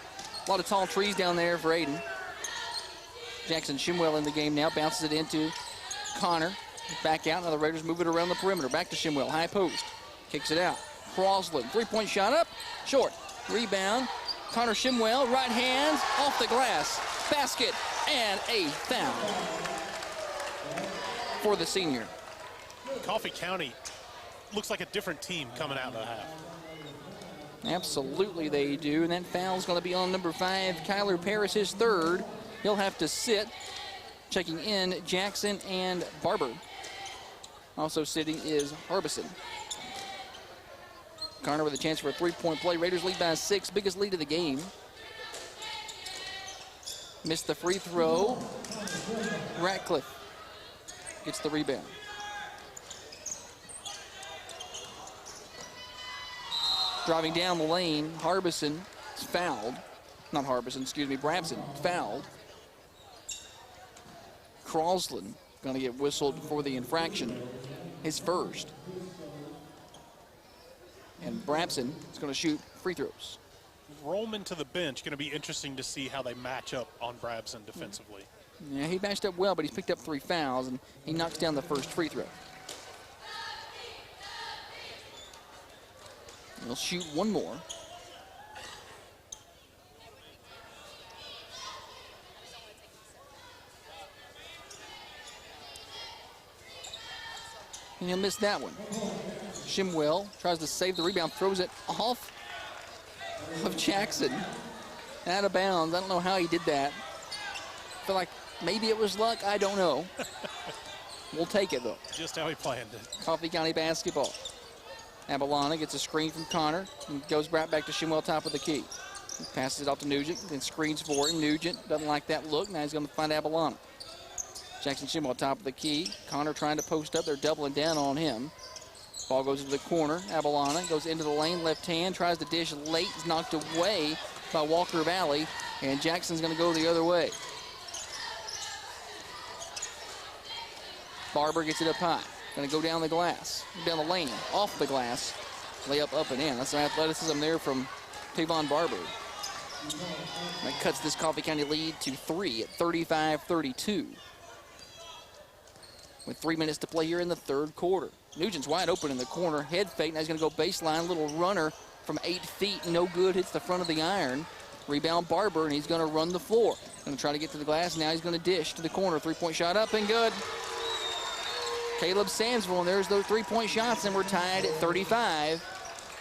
A lot of tall trees down there for Aiden. Jackson Shimwell in the game now. Bounces it into Connor. Back out. Now the Raiders move it around the perimeter. Back to Shimwell. High post. Kicks it out. Crosland. Three-point shot up. Short. Rebound. Connor Shimwell. Right hands. Off the glass. Basket. And a foul for the senior. Coffee County looks like a different team coming out of the half. Absolutely they do. And that foul's going to be on number 5, Kyler Paris, his third. He'll have to sit. Checking in Jackson and Barber. Also sitting is Harbison. Connor with a chance for a three-point play. Raiders lead by 6, biggest lead of the game. Missed the free throw. Ratcliffe gets the rebound. Driving down the lane, Harbison is fouled. Not Harbison, excuse me, Brabson fouled. Crosland going to get whistled for the infraction, his first. And Brabson is going to shoot free throws. Rollman to the bench, going to be interesting to see how they match up on Brabson defensively. Yeah, he matched up well, but he's picked up 3 fouls, and he knocks down the first free throw. He'll shoot one more. And he'll miss that one. Shimwell tries to save the rebound, throws it off of Jackson. Out of bounds. I don't know how he did that. I feel like maybe it was luck. I don't know. We'll take it, though. Just how he planned it. Coffee County basketball. Abalana gets a screen from Connor and goes right back to Shimwell, top of the key. He passes it off to Nugent, then screens for him. Nugent doesn't like that look. Now he's going to find Abalana. Jackson Shimwell, top of the key. Connor trying to post up. They're doubling down on him. Ball goes into the corner. Abalana goes into the lane, left hand, tries to dish late. Is knocked away by Walker Valley, and Jackson's going to go the other way. Barber gets it up high. Going to go down the glass, down the lane, off the glass. Layup up and in. That's some athleticism there from Tavon Barber. That cuts this Coffee County lead to 3 at 35-32. With 3 minutes to play here in the third quarter. Nugent's wide open in the corner. Head fake. Now he's going to go baseline. Little runner from 8 feet. No good. Hits the front of the iron. Rebound Barber, and he's going to run the floor. Going to try to get to the glass. Now he's going to dish to the corner. 3-point shot up and good. Caleb Sandsville, and there's those 3-point shots, and we're tied at 35.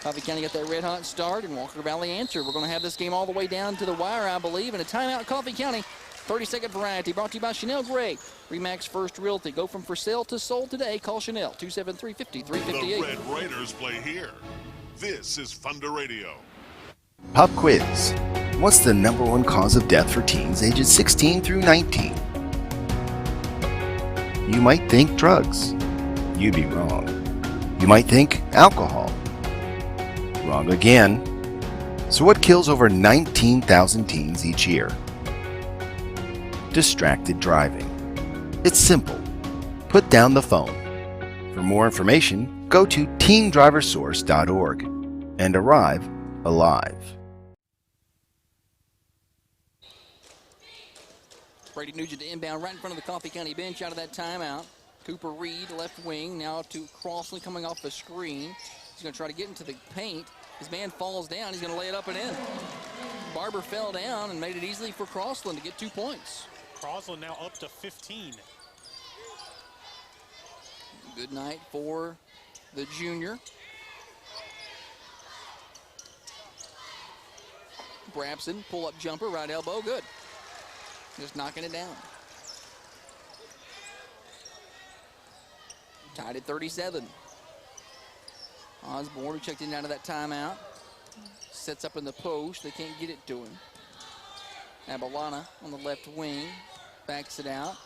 Coffee County got that red hot start, and Walker Valley answered. We're going to have this game all the way down to the wire, I believe, and a timeout, Coffee County. 30-second variety brought to you by Chanel Gray. Remax First Realty. Go from for sale to sold today. Call Chanel, 273-5358. The Red Raiders play here. This is Thunder Radio. Pop quiz. What's the #1 cause of death for teens ages 16 through 19? You might think drugs. You'd be wrong. You might think alcohol. Wrong again. So what kills over 19,000 teens each year? Distracted driving. It's simple. Put down the phone. For more information, go to teendriversource.org and arrive alive. Brady Nugent to inbound right in front of the Coffee County bench out of that timeout. Cooper Reed, left wing, now to Crossley coming off the screen. He's going to try to get into the paint. His man falls down. He's going to lay it up and in. Barber fell down and made it easily for Crosland to get 2 points. Crosland now up to 15. Good night for the junior. Brabson, pull-up jumper, right elbow, good. Just knocking it down. Tied at 37. Osborne, who checked in out of that timeout, sets up in the post. They can't get it to him. Abalana on the left wing, backs it out,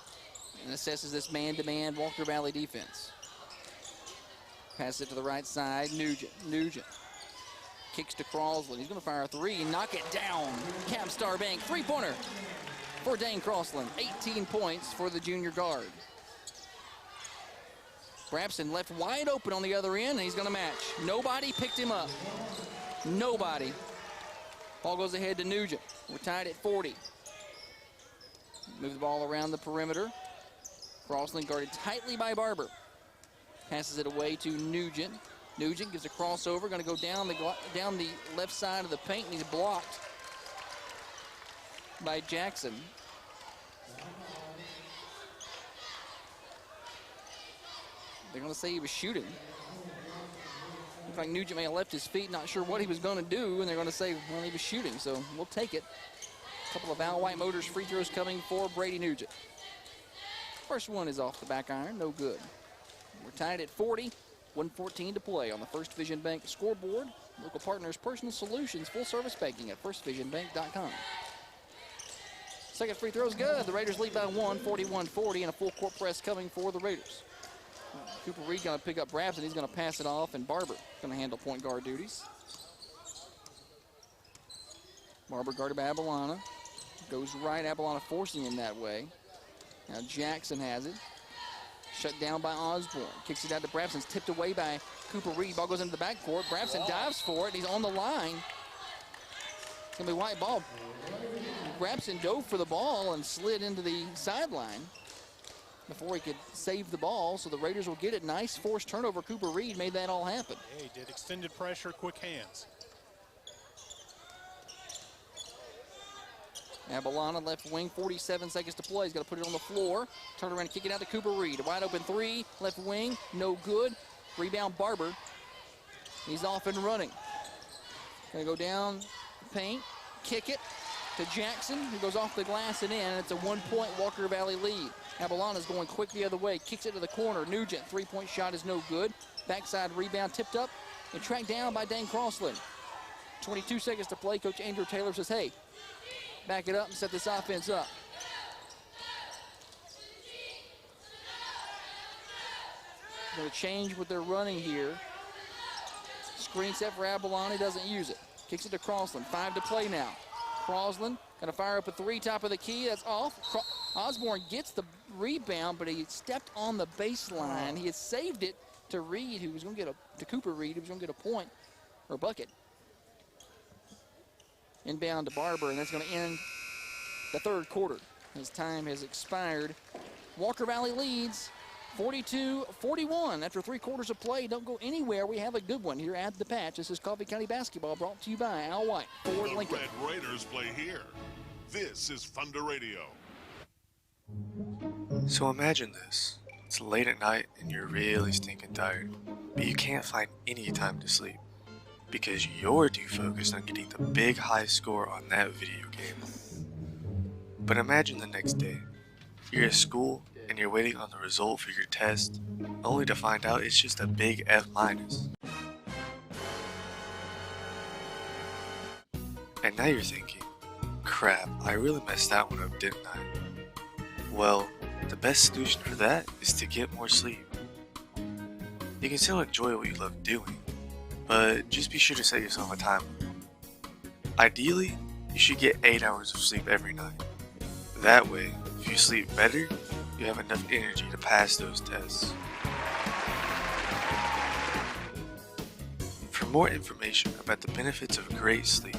and assesses this man-to-man Walker Valley defense. Pass it to the right side, Nugent. Kicks to Crosland. He's going to fire a three and knock it down. Capstar Bank, three-pointer for Dane Crosland. 18 points for the junior guard. Brabson left wide open on the other end, and he's going to match. Nobody picked him up. Nobody. Ball goes ahead to Nugent. We're tied at 40. Move the ball around the perimeter. Crosland guarded tightly by Barber. Passes it away to Nugent. Nugent gives a crossover, going to go down the left side of the paint, and he's blocked by Jackson. They're going to say he was shooting. Looks like Nugent may have left his feet, not sure what he was going to do, and they're going to say, well, he was shooting, so we'll take it. A couple of Al White Motors free throws coming for Brady Nugent. First one is off the back iron, no good. We're tied at 40, 1:14 to play on the First Division Bank scoreboard. Local partners, Personal Solutions, full-service banking at firstvisionbank.com. Second free throw is good. The Raiders lead by 1, 41-40, and a full court press coming for the Raiders. Cooper Reed going to pick up Brabson. He's going to pass it off, and Barber going to handle point guard duties. Barber guarded by Abalana. Goes right, Abalana forcing him that way. Now Jackson has it. Shut down by Osborne. Kicks it out to Brabson. It's tipped away by Cooper Reed. Ball goes into the backcourt. Brabson dives for it. He's on the line. It's going to be white ball. Brabson dove for the ball and slid into the sideline before he could save the ball, so the Raiders will get it. Nice forced turnover. Cooper Reed made that all happen. Yeah, he did. Extended pressure, quick hands. Abalana left wing, 47 seconds to play. He's got to put it on the floor. Turn around and kick it out to Cooper Reed. A wide open three, left wing, no good. Rebound Barber. He's off and running. Gonna go down the paint, kick it to Jackson, who goes off the glass and in, and it's a 1-point Walker Valley lead. Abalana's going quick the other way, kicks it to the corner. Nugent, three-point shot is no good. Backside rebound tipped up and tracked down by Dane Crosland. 22 seconds to play. Coach Andrew Taylor says, hey, back it up and set this offense up. Going to change what they're running here. Screen set for Abalana, doesn't use it. Kicks it to Crosland, 5 to play now. Crosland going to fire up a three, top of the key, that's off. Osborne gets the rebound, but he stepped on the baseline. He had saved it to Reed, who was going to get to Cooper Reed, who was going to get a point or bucket. Inbound to Barber, and that's going to end the third quarter. His time has expired. Walker Valley leads 42-41 after 3 quarters of play. Don't go anywhere. We have a good one here at the Patch. This is Coffee County Basketball brought to you by Al White. Ford The Lincoln. Red Raiders play here. This is Thunder Radio. So imagine this. It's late at night and you're really stinking tired, but you can't find any time to sleep because you're too focused on getting the big high score on that video game. But imagine the next day. You're at school and you're waiting on the result for your test, only to find out it's just a big F-. And now you're thinking, crap, I really messed that one up, didn't I? Well, the best solution for that is to get more sleep. You can still enjoy what you love doing, but just be sure to set yourself a timer. Ideally, you should get 8 hours of sleep every night. That way, if you sleep better, you have enough energy to pass those tests. For more information about the benefits of great sleep,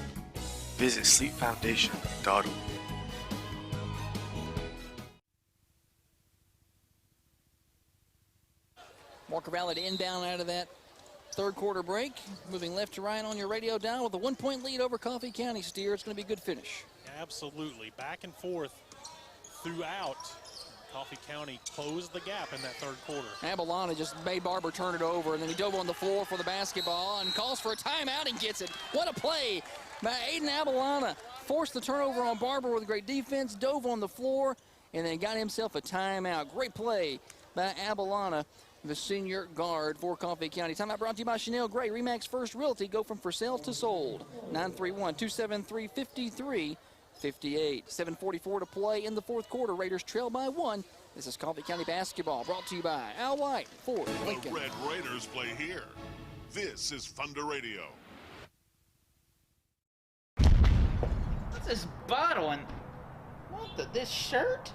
visit sleepfoundation.org. Walker Valley to inbound out of that third quarter break. Moving left to right on your radio dial with a 1-point lead over Coffee County. Steer, it's going to be a good finish. Absolutely. Back and forth throughout. Coffee County closed the gap in that third quarter. Abelana just made Barber turn it over, and then he dove on the floor for the basketball and calls for a timeout and gets it. What a play by Aiden Abelana. Forced the turnover on Barber with great defense, dove on the floor, and then got himself a timeout. Great play by Abelana, the senior guard for Coffee County. Timeout brought to you by Chanel Gray. Remax First Realty. Go from for sale to sold. 931-273-5358. 7:44 to play in the fourth quarter. Raiders trail by 1. This is Coffee County basketball brought to you by Al White, Ford, Lincoln. The Red Raiders play here. This is Thunder Radio. What's this bottle and this shirt?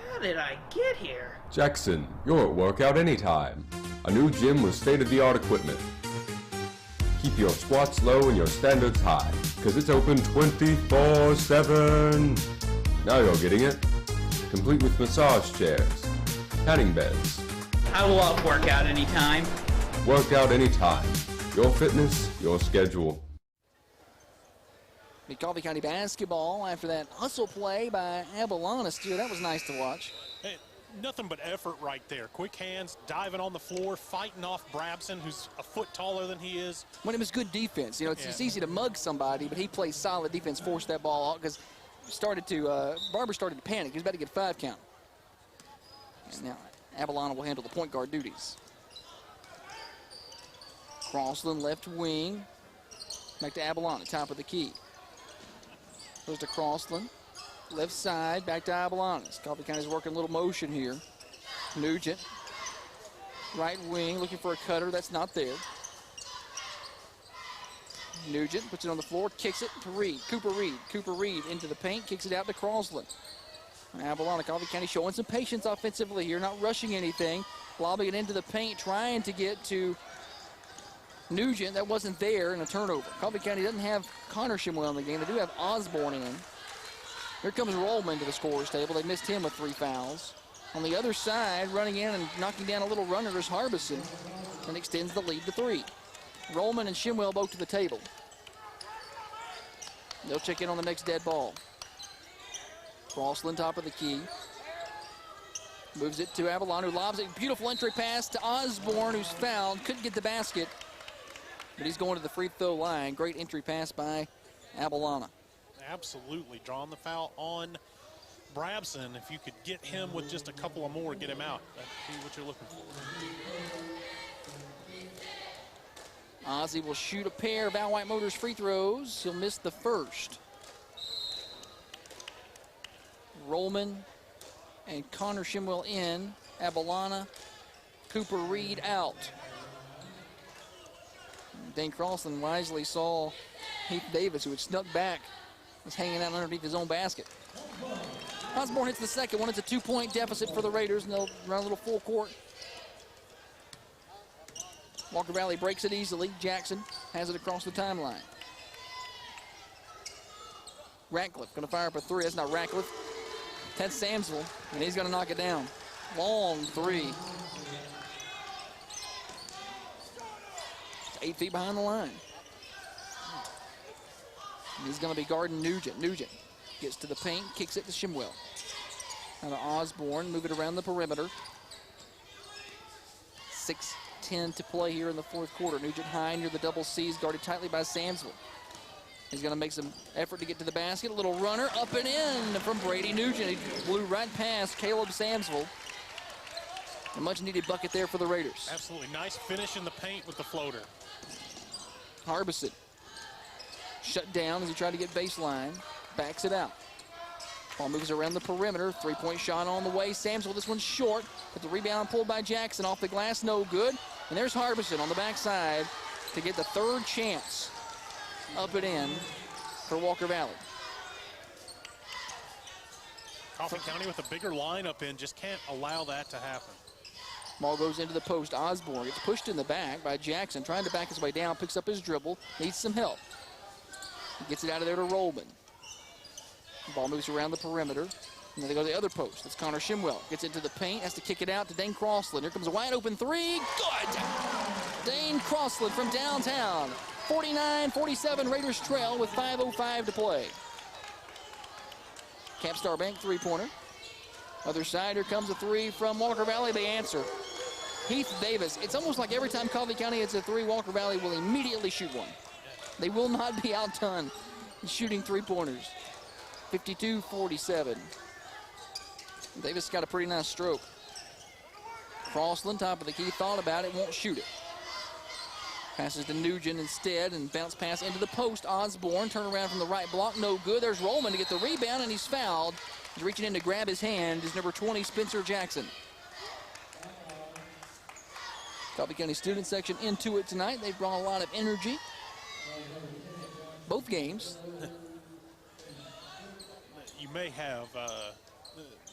How did I get here? Jackson, you're at workout anytime. A new gym with state-of-the-art equipment. Keep your squats low and your standards high, because it's open 24/7. Now you're getting it. Complete with massage chairs, tanning beds. I love workout anytime. Workout anytime. Your fitness, your schedule. Coffee County basketball after that hustle play by Abelana. Steer, that was nice to watch. Hey, nothing but effort right there. Quick hands, diving on the floor, fighting off Brabson, who's a foot taller than he is. When it was good defense. You know, it's easy to mug somebody, but he plays solid defense, forced that ball out because Barber started to panic. He was about to get 5 count. And now Abelana will handle the point guard duties. Crossland left wing. Back to Abelana, top of the key. Goes to Crossland. Left side, back to Abelana. Coffee County's working a little motion here. Nugent. Right wing, looking for a cutter. That's not there. Nugent puts it on the floor, kicks it to Reed. Cooper Reed into the paint, kicks it out to Crossland. Abelana, Coffee County showing some patience offensively here, not rushing anything. Lobbing it into the paint, trying to get to Nugent. That wasn't there, and a turnover. Coffee County doesn't have Connor Shimwell in the game. They do have Osborne in. Here comes Rollman to the scorer's table. They missed him with 3 fouls. On the other side, running in and knocking down a little runner is Harbison, and extends the lead to 3. Rollman and Shimwell both to the table. They'll check in on the next dead ball. Crossland, top of the key. Moves it to Abelana, who lobs it. Beautiful entry pass to Osborne, who's fouled. Couldn't get the basket, but he's going to the free throw line. Great entry pass by Abelana. Absolutely. Drawing the foul on Brabson. If you could get him with just a couple of more, get him out. That'd be what you're looking for. Ozzie will shoot a pair of Al White Motors free throws. He'll miss the first. Rollman and Connor Shimwell in. Abelana, Cooper Reed out. Dane Crossland wisely saw Heath Davis, who had snuck back, was hanging out underneath his own basket. Osborne hits the second one. It's a 2-point deficit for the Raiders, and they'll run a little full court. Walker Valley breaks it easily. Jackson has it across the timeline. Ratcliffe going to fire up a 3. That's not Ratcliffe. That's Samsville, and he's going to knock it down. Long 3. 8 feet behind the line. And he's going to be guarding Nugent. Nugent gets to the paint, kicks it to Shimwell. Now to Osborne, move it around the perimeter. 6-10 3:10 to play here in the fourth quarter. Nugent high near the double C's, guarded tightly by Samsville. He's going to make some effort to get to the basket. A little runner up and in from Brady Nugent. He blew right past Caleb Samsville. A much-needed bucket there for the Raiders. Absolutely nice finish in the paint with the floater. Harbison shut down as he tried to get baseline. Backs it out. Ball moves around the perimeter. Three-point shot on the way. Samsville, this one's short, but the rebound pulled by Jackson off the glass, no good. And there's Harbison on the backside to get the third chance up and in for Walker Valley. Coffee County with a bigger lineup in just can't allow that to happen. Ball goes into the post. Osborne gets pushed in the back by Jackson, trying to back his way down, picks up his dribble, needs some help. He gets it out of there to Rollman. Ball moves around the perimeter. And then they go to the other post. That's Connor Shimwell. Gets into the paint, has to kick it out to Dane Crossland. Here comes a wide open three. Good! Dane Crossland from downtown. 49-47, Raiders trail with 5:05 to play. Capstar Bank three-pointer. Other side, here comes a three from Walker Valley. They answer. Heath Davis. It's almost like every time Coffee County hits a three, Walker Valley will immediately shoot one. They will not be outdone in shooting three-pointers. 52-47. Davis got a pretty nice stroke. Crossland, top of the key, thought about it, won't shoot it. Passes to Nugent instead, and bounce pass into the post. Osborne, turn around from the right block, no good. There's Rollman to get the rebound, and he's fouled. He's reaching in to grab his hand is number 20, Spencer Jackson. Coffee County student section into it tonight. They've brought a lot of energy. Both games. You may have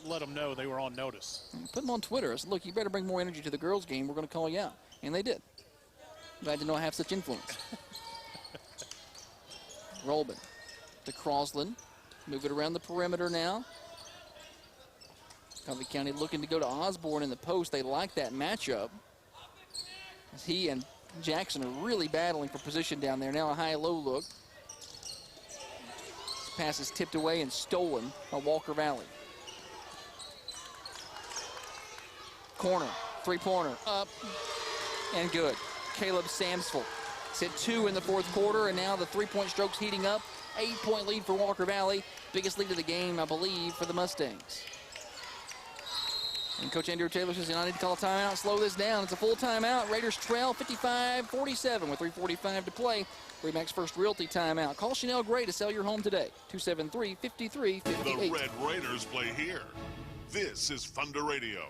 let them know they were on notice. Put them on Twitter. I said, look, you better bring more energy to the girls' game. We're going to call you out. And they did. Glad to know I have such influence. Rollman to Crossland. Move it around the perimeter now. Coffee County looking to go to Osborne in the post. They like that matchup. As he and Jackson are really battling for position down there. Now a high-low look. This pass is tipped away and stolen by Walker Valley. Corner, three-pointer, up and good. Caleb Samsville. It's hit 2 in the fourth quarter, and now the three-point stroke's heating up. 8-point lead for Walker Valley. Biggest lead of the game, I believe, for the Mustangs. And Coach Andrew Taylor says, I need to call a timeout, slow this down. It's a full timeout. Raiders trail 55-47 with 3:45 to play. Remax First Realty timeout. Call Chanel Gray to sell your home today. 273-5358. The Red Raiders play here. This is Thunder Radio.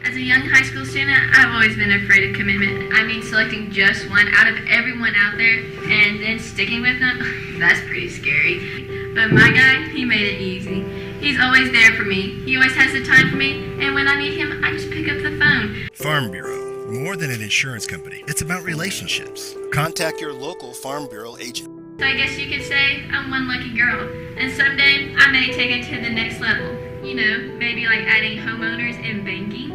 As a young high school student, I've always been afraid of commitment. I mean, selecting just one out of everyone out there and then sticking with them, that's pretty scary. But my guy, he made it easy. He's always there for me. He always has the time for me, and when I need him, I just pick up the phone. Farm Bureau, more than an insurance company. It's about relationships. Contact your local Farm Bureau agent. So I guess you could say I'm one lucky girl, and someday I may take it to the next level. You know, maybe like adding homeowners and banking.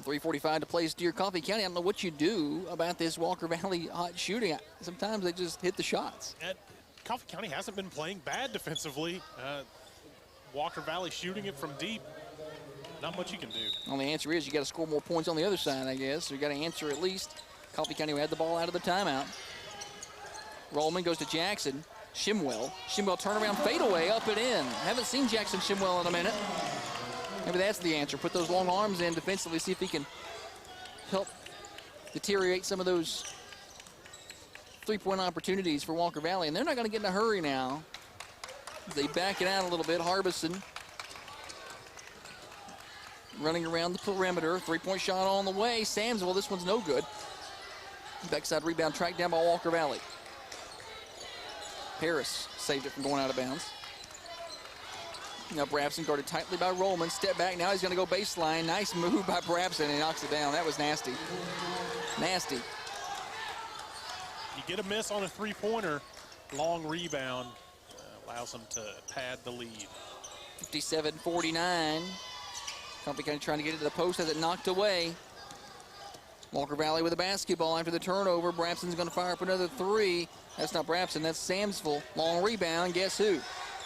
.345 to play Steer Coffee County. I don't know what you do about this Walker Valley hot shooting. Sometimes they just hit the shots. And Coffee County hasn't been playing bad defensively. Walker Valley shooting it from deep. Not much you can do. Well, the answer is you got to score more points on the other side, I guess. So you got to answer at least. Coffee County had the ball out of the timeout. Rollman goes to Jackson. Shimwell turnaround fadeaway up and in. Haven't seen Jackson Shimwell in a minute. Maybe that's the answer. Put those long arms in defensively, see if he can help deteriorate some of those three-point opportunities for Walker Valley. And they're not going to get in a hurry now. They back it out a little bit. Harbison running around the perimeter. Three-point shot on the way. Samsville, this one's no good. Backside rebound tracked down by Walker Valley. Harris saved it from going out of bounds. Now Brabson guarded tightly by Rollman. Step back, now he's going to go baseline. Nice move by Brabson, and he knocks it down. That was nasty. Nasty. You get a miss on a three-pointer, long rebound allows them to pad the lead. 57-49. Coffee County trying to get it to the post, has it knocked away. Walker Valley with a basketball after the turnover. Brabson's going to fire up another three. That's not Brabson, that's Samsville. Long rebound, guess who?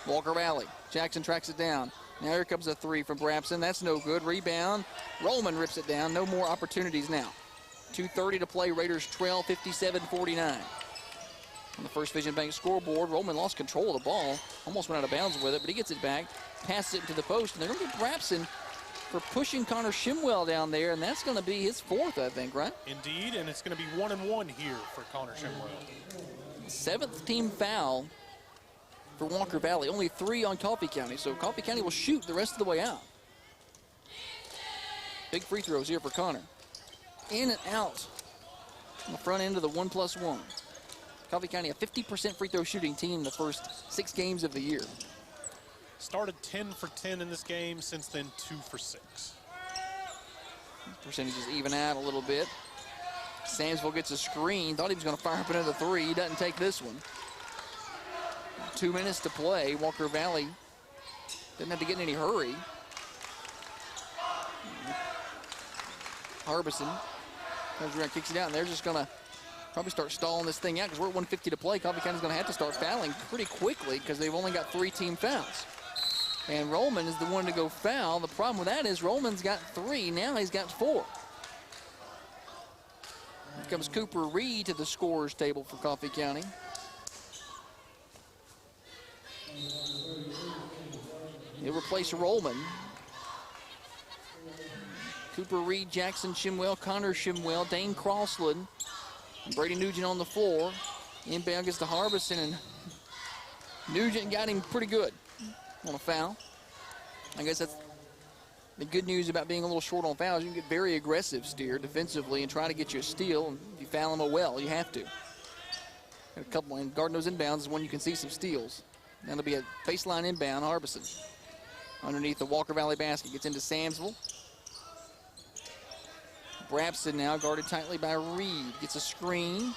Walker Valley. Jackson tracks it down. Now here comes a three from Brabson. That's no good. Rebound. Rollman rips it down. No more opportunities now. 2:30 to play. Raiders trail 57-49. On the First Vision Bank scoreboard, Rollman lost control of the ball. Almost went out of bounds with it, but he gets it back. Passes it into the post, and they're going to get Brabson for pushing Connor Shimwell down there, and that's going to be his fourth, I think, right? Indeed, and it's going to be 1-1 here for Connor Shimwell. 7th team foul for Walker Valley. Only 3 on Coffee County, so Coffee County will shoot the rest of the way out. Big free throws here for Connor. In and out on the front end of the 1+1. Coffee County, a 50% free throw shooting team the first 6 games of the year. Started 10 for 10 in this game, since then 2 for 6. Percentages even out a little bit. Samsville gets a screen. Thought he was going to fire up another 3. He doesn't take this one. 2 minutes to play. Walker Valley didn't have to get in any hurry. Harbison comes around, kicks it out, and they're just going to probably start stalling this thing out because we're at 150 to play. Coffee County's going to have to start fouling pretty quickly because they've only got 3 team fouls. And Rollman is the one to go foul. The problem with that is Rollman's got 3. Now he's got 4. Here comes Cooper Reed to the scorer's table for Coffee County. He'll replace Rollman. Cooper Reed, Jackson Shimwell, Connor Shimwell, Dane Crossland, and Brady Nugent on the floor. Inbound gets to Harbison, and Nugent got him pretty good on a foul. I guess that's the good news about being a little short on fouls. You can get very aggressive, Steer, defensively and try to get you a steal. And if you foul them well, you have to. Got a couple, and Gardner's inbounds is when you can see some steals. That'll be a baseline inbound, Harbison. Underneath the Walker Valley basket, gets into Samsville. Brabson now guarded tightly by Reed. Gets a screen.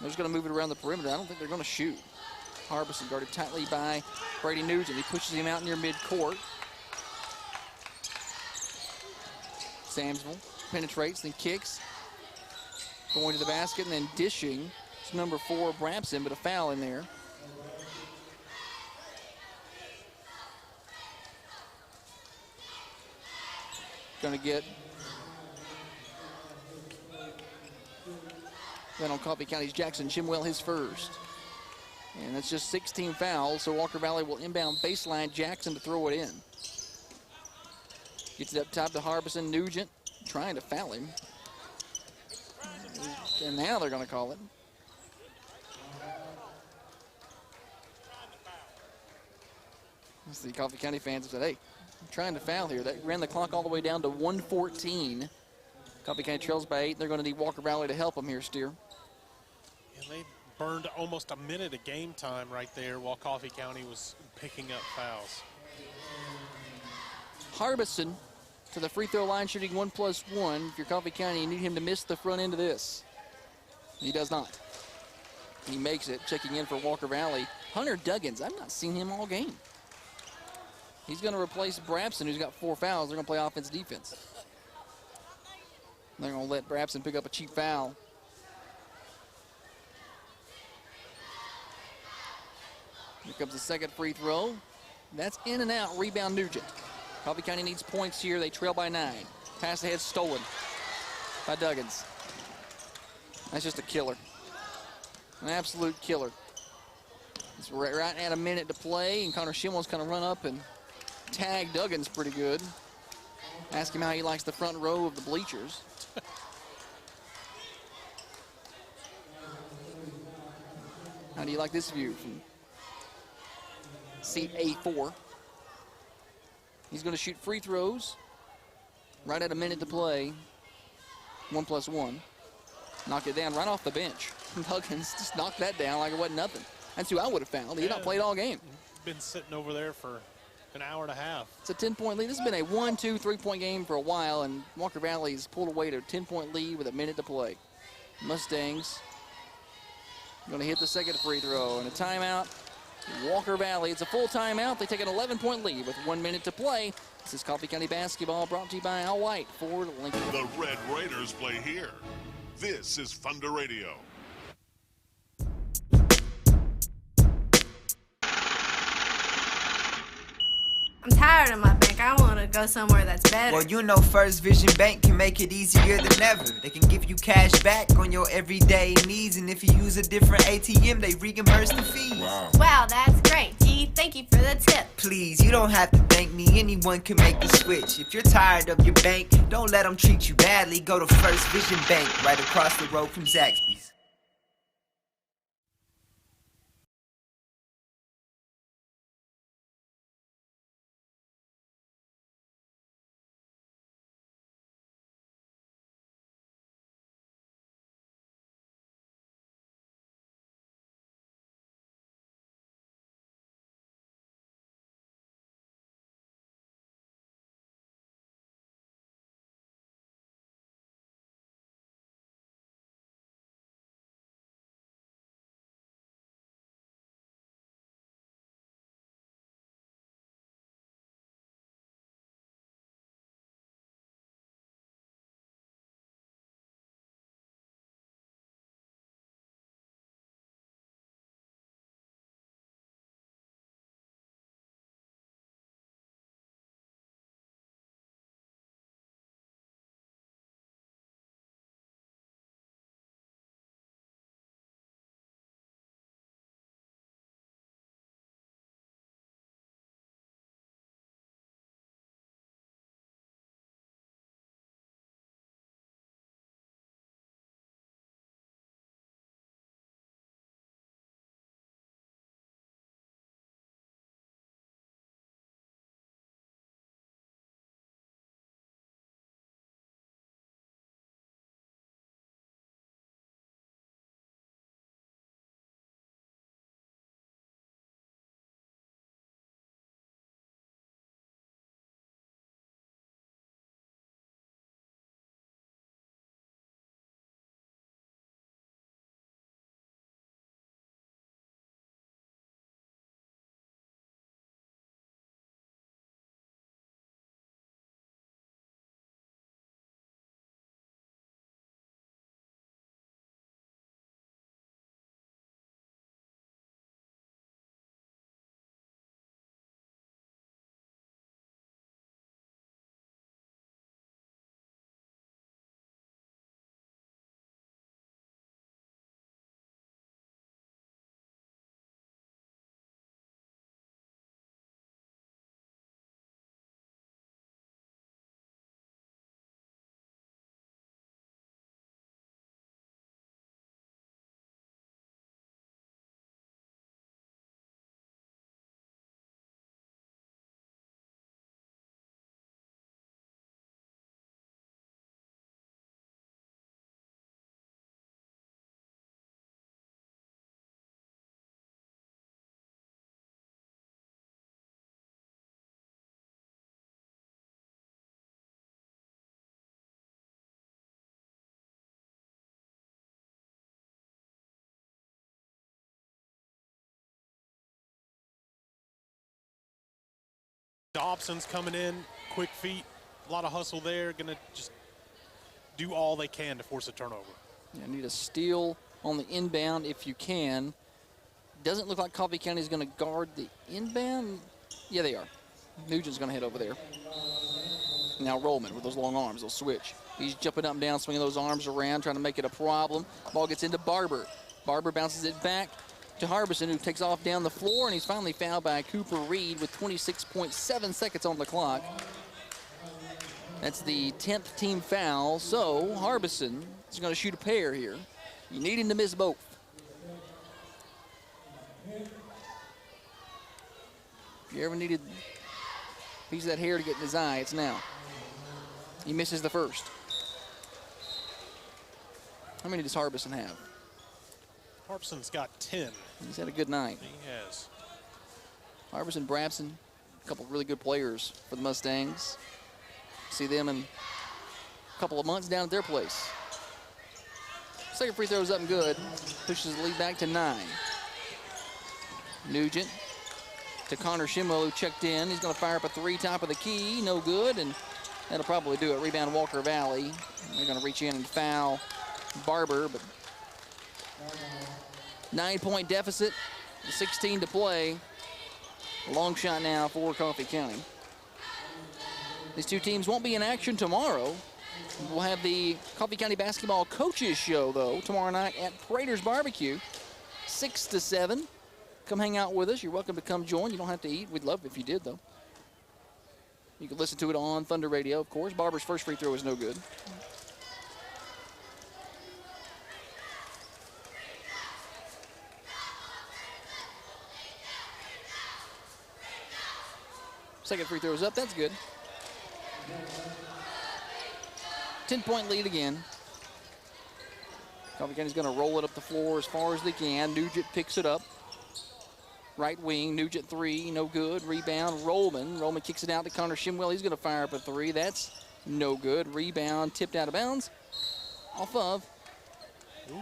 They're just going to move it around the perimeter. I don't think they're going to shoot. Harbison guarded tightly by Brady Nugent. He pushes him out near midcourt. Samsville penetrates, then kicks. Going to the basket and then dishing. It's number 4, Brabson, but a foul in there. Going to get then on Coffee County's Jackson Shimwell, his first. And that's just 16 fouls, so Walker Valley will inbound baseline Jackson to throw it in. Gets it up top to Harbison. Nugent trying to foul him. And now they're going to call it. The Coffee County fans have said, hey, I'm trying to foul here. That ran the clock all the way down to 1:14. Coffee County trails by 8. They're going to need Walker Valley to help them here, Steer. And they burned almost a minute of game time right there while Coffee County was picking up fouls. Harbison to the free throw line, shooting 1+1. If you're Coffee County, you need him to miss the front end of this. He does not. He makes it, checking in for Walker Valley. Hunter Duggins, I've not seen him all game. He's going to replace Brabson, who's got 4 fouls. They're going to play offense-defense. They're going to let Brabson pick up a cheap foul. Here comes the second free throw. That's in and out. Rebound Nugent. Coffee County needs points here. They trail by 9. Pass ahead stolen by Duggins. That's just a killer. An absolute killer. It's right at a minute to play, and Connor Shimwell's going to run up and tag Duggins pretty good. Ask him how he likes the front row of the bleachers. How do you like this view from seat A4? He's going to shoot free throws right at a minute to play. 1+1. Knocked it down right off the bench. Duggins just knocked that down like it wasn't nothing. That's who I would have fouled. He had not played all game. Been sitting over there for an hour and a half. It's a 10-point lead. This has been a 1-2, 3-point game for a while, and Walker Valley's pulled away to a 10-point lead with a minute to play. Mustangs Going to hit the second free throw, and a timeout. Walker Valley. It's a full timeout. They take an 11-point lead with 1 minute to play. This is Coffee County basketball brought to you by Al White for Lincoln. The Red Raiders play here. This is Thunder Radio. I'm tired of my bank. I want to go somewhere that's better. Well, you know First Vision Bank can make it easier than ever. They can give you cash back on your everyday needs, and if you use a different ATM, they reimburse the fees. Wow, that's great. Gee, thank you for the tip. Please, you don't have to thank me. Anyone can make the switch. If you're tired of your bank, don't let them treat you badly. Go to First Vision Bank, right across the road from Zaxby's. Dobson's coming in, quick feet, a lot of hustle there. Going to just do all they can to force a turnover. Yeah, need a steal on the inbound if you can. Doesn't look like Coffee County is going to guard the inbound. Yeah, they are. Nugent's going to head over there. Now Rollman with those long arms, they'll switch. He's jumping up and down, swinging those arms around, trying to make it a problem. Ball gets into Barber. Barber bounces it back to Harbison, who takes off down the floor, and he's finally fouled by Cooper Reed with 26.7 seconds on the clock. That's the 10th team foul, so Harbison is going to shoot a pair here. You need him to miss both. If you ever needed a piece of that hair to get in his eye, it's now. He misses the first. How many does Harbison have? Harbison's got 10. He's had a good night. He has. Harbison, Brabson, a couple of really good players for the Mustangs. See them in a couple of months down at their place. Second free throw is up and good. Pushes the lead back to 9. Nugent to Connor Shimwell, who checked in. He's going to fire up a 3 top of the key. No good, and that'll probably do it. Rebound Walker Valley. They're going to reach in and foul Barber, but 9-point deficit, 16 to play. Long shot now for Coffee County. These two teams won't be in action tomorrow. We'll have the Coffee County Basketball Coaches Show, though, tomorrow night at Prater's Barbecue, 6 to 7. Come hang out with us. You're welcome to come join. You don't have to eat. We'd love it if you did, though. You can listen to it on Thunder Radio, of course. Barber's first free throw is no good. Second free throw is up. That's good. 10-point lead again. Coffee County's going to roll it up the floor as far as they can. Nugent picks it up. Right wing, Nugent 3, no good. Rebound, Rollman. Rollman kicks it out to Connor Shimwell. He's going to fire up a 3. That's no good. Rebound, tipped out of bounds. Off of. Ooh.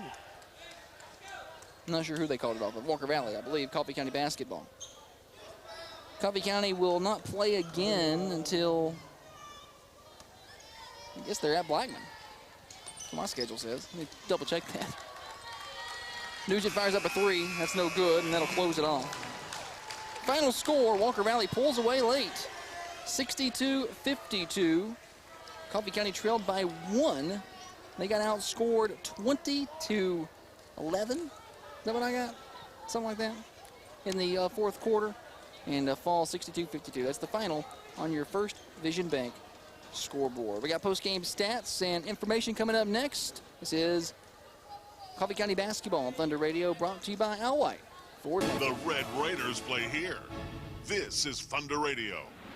I'm not sure who they called it off of. Walker Valley, I believe. Coffee County basketball. Coffee County will not play again until, I guess they're at Blackman. That's what my schedule says. Let me double check that. Nugent fires up a 3. That's no good, and that'll close it off. Final score, Walker Valley pulls away late. 62-52. Coffee County trailed by 1. They got outscored 20-11. Is that what I got? Something like that in the fourth quarter. And fall 62-52. That's the final on your First Vision Bank scoreboard. We got post-game stats and information coming up next. This is Coffee County Basketball on Thunder Radio, brought to you by Al White. The Red Raiders play here. This is Thunder Radio.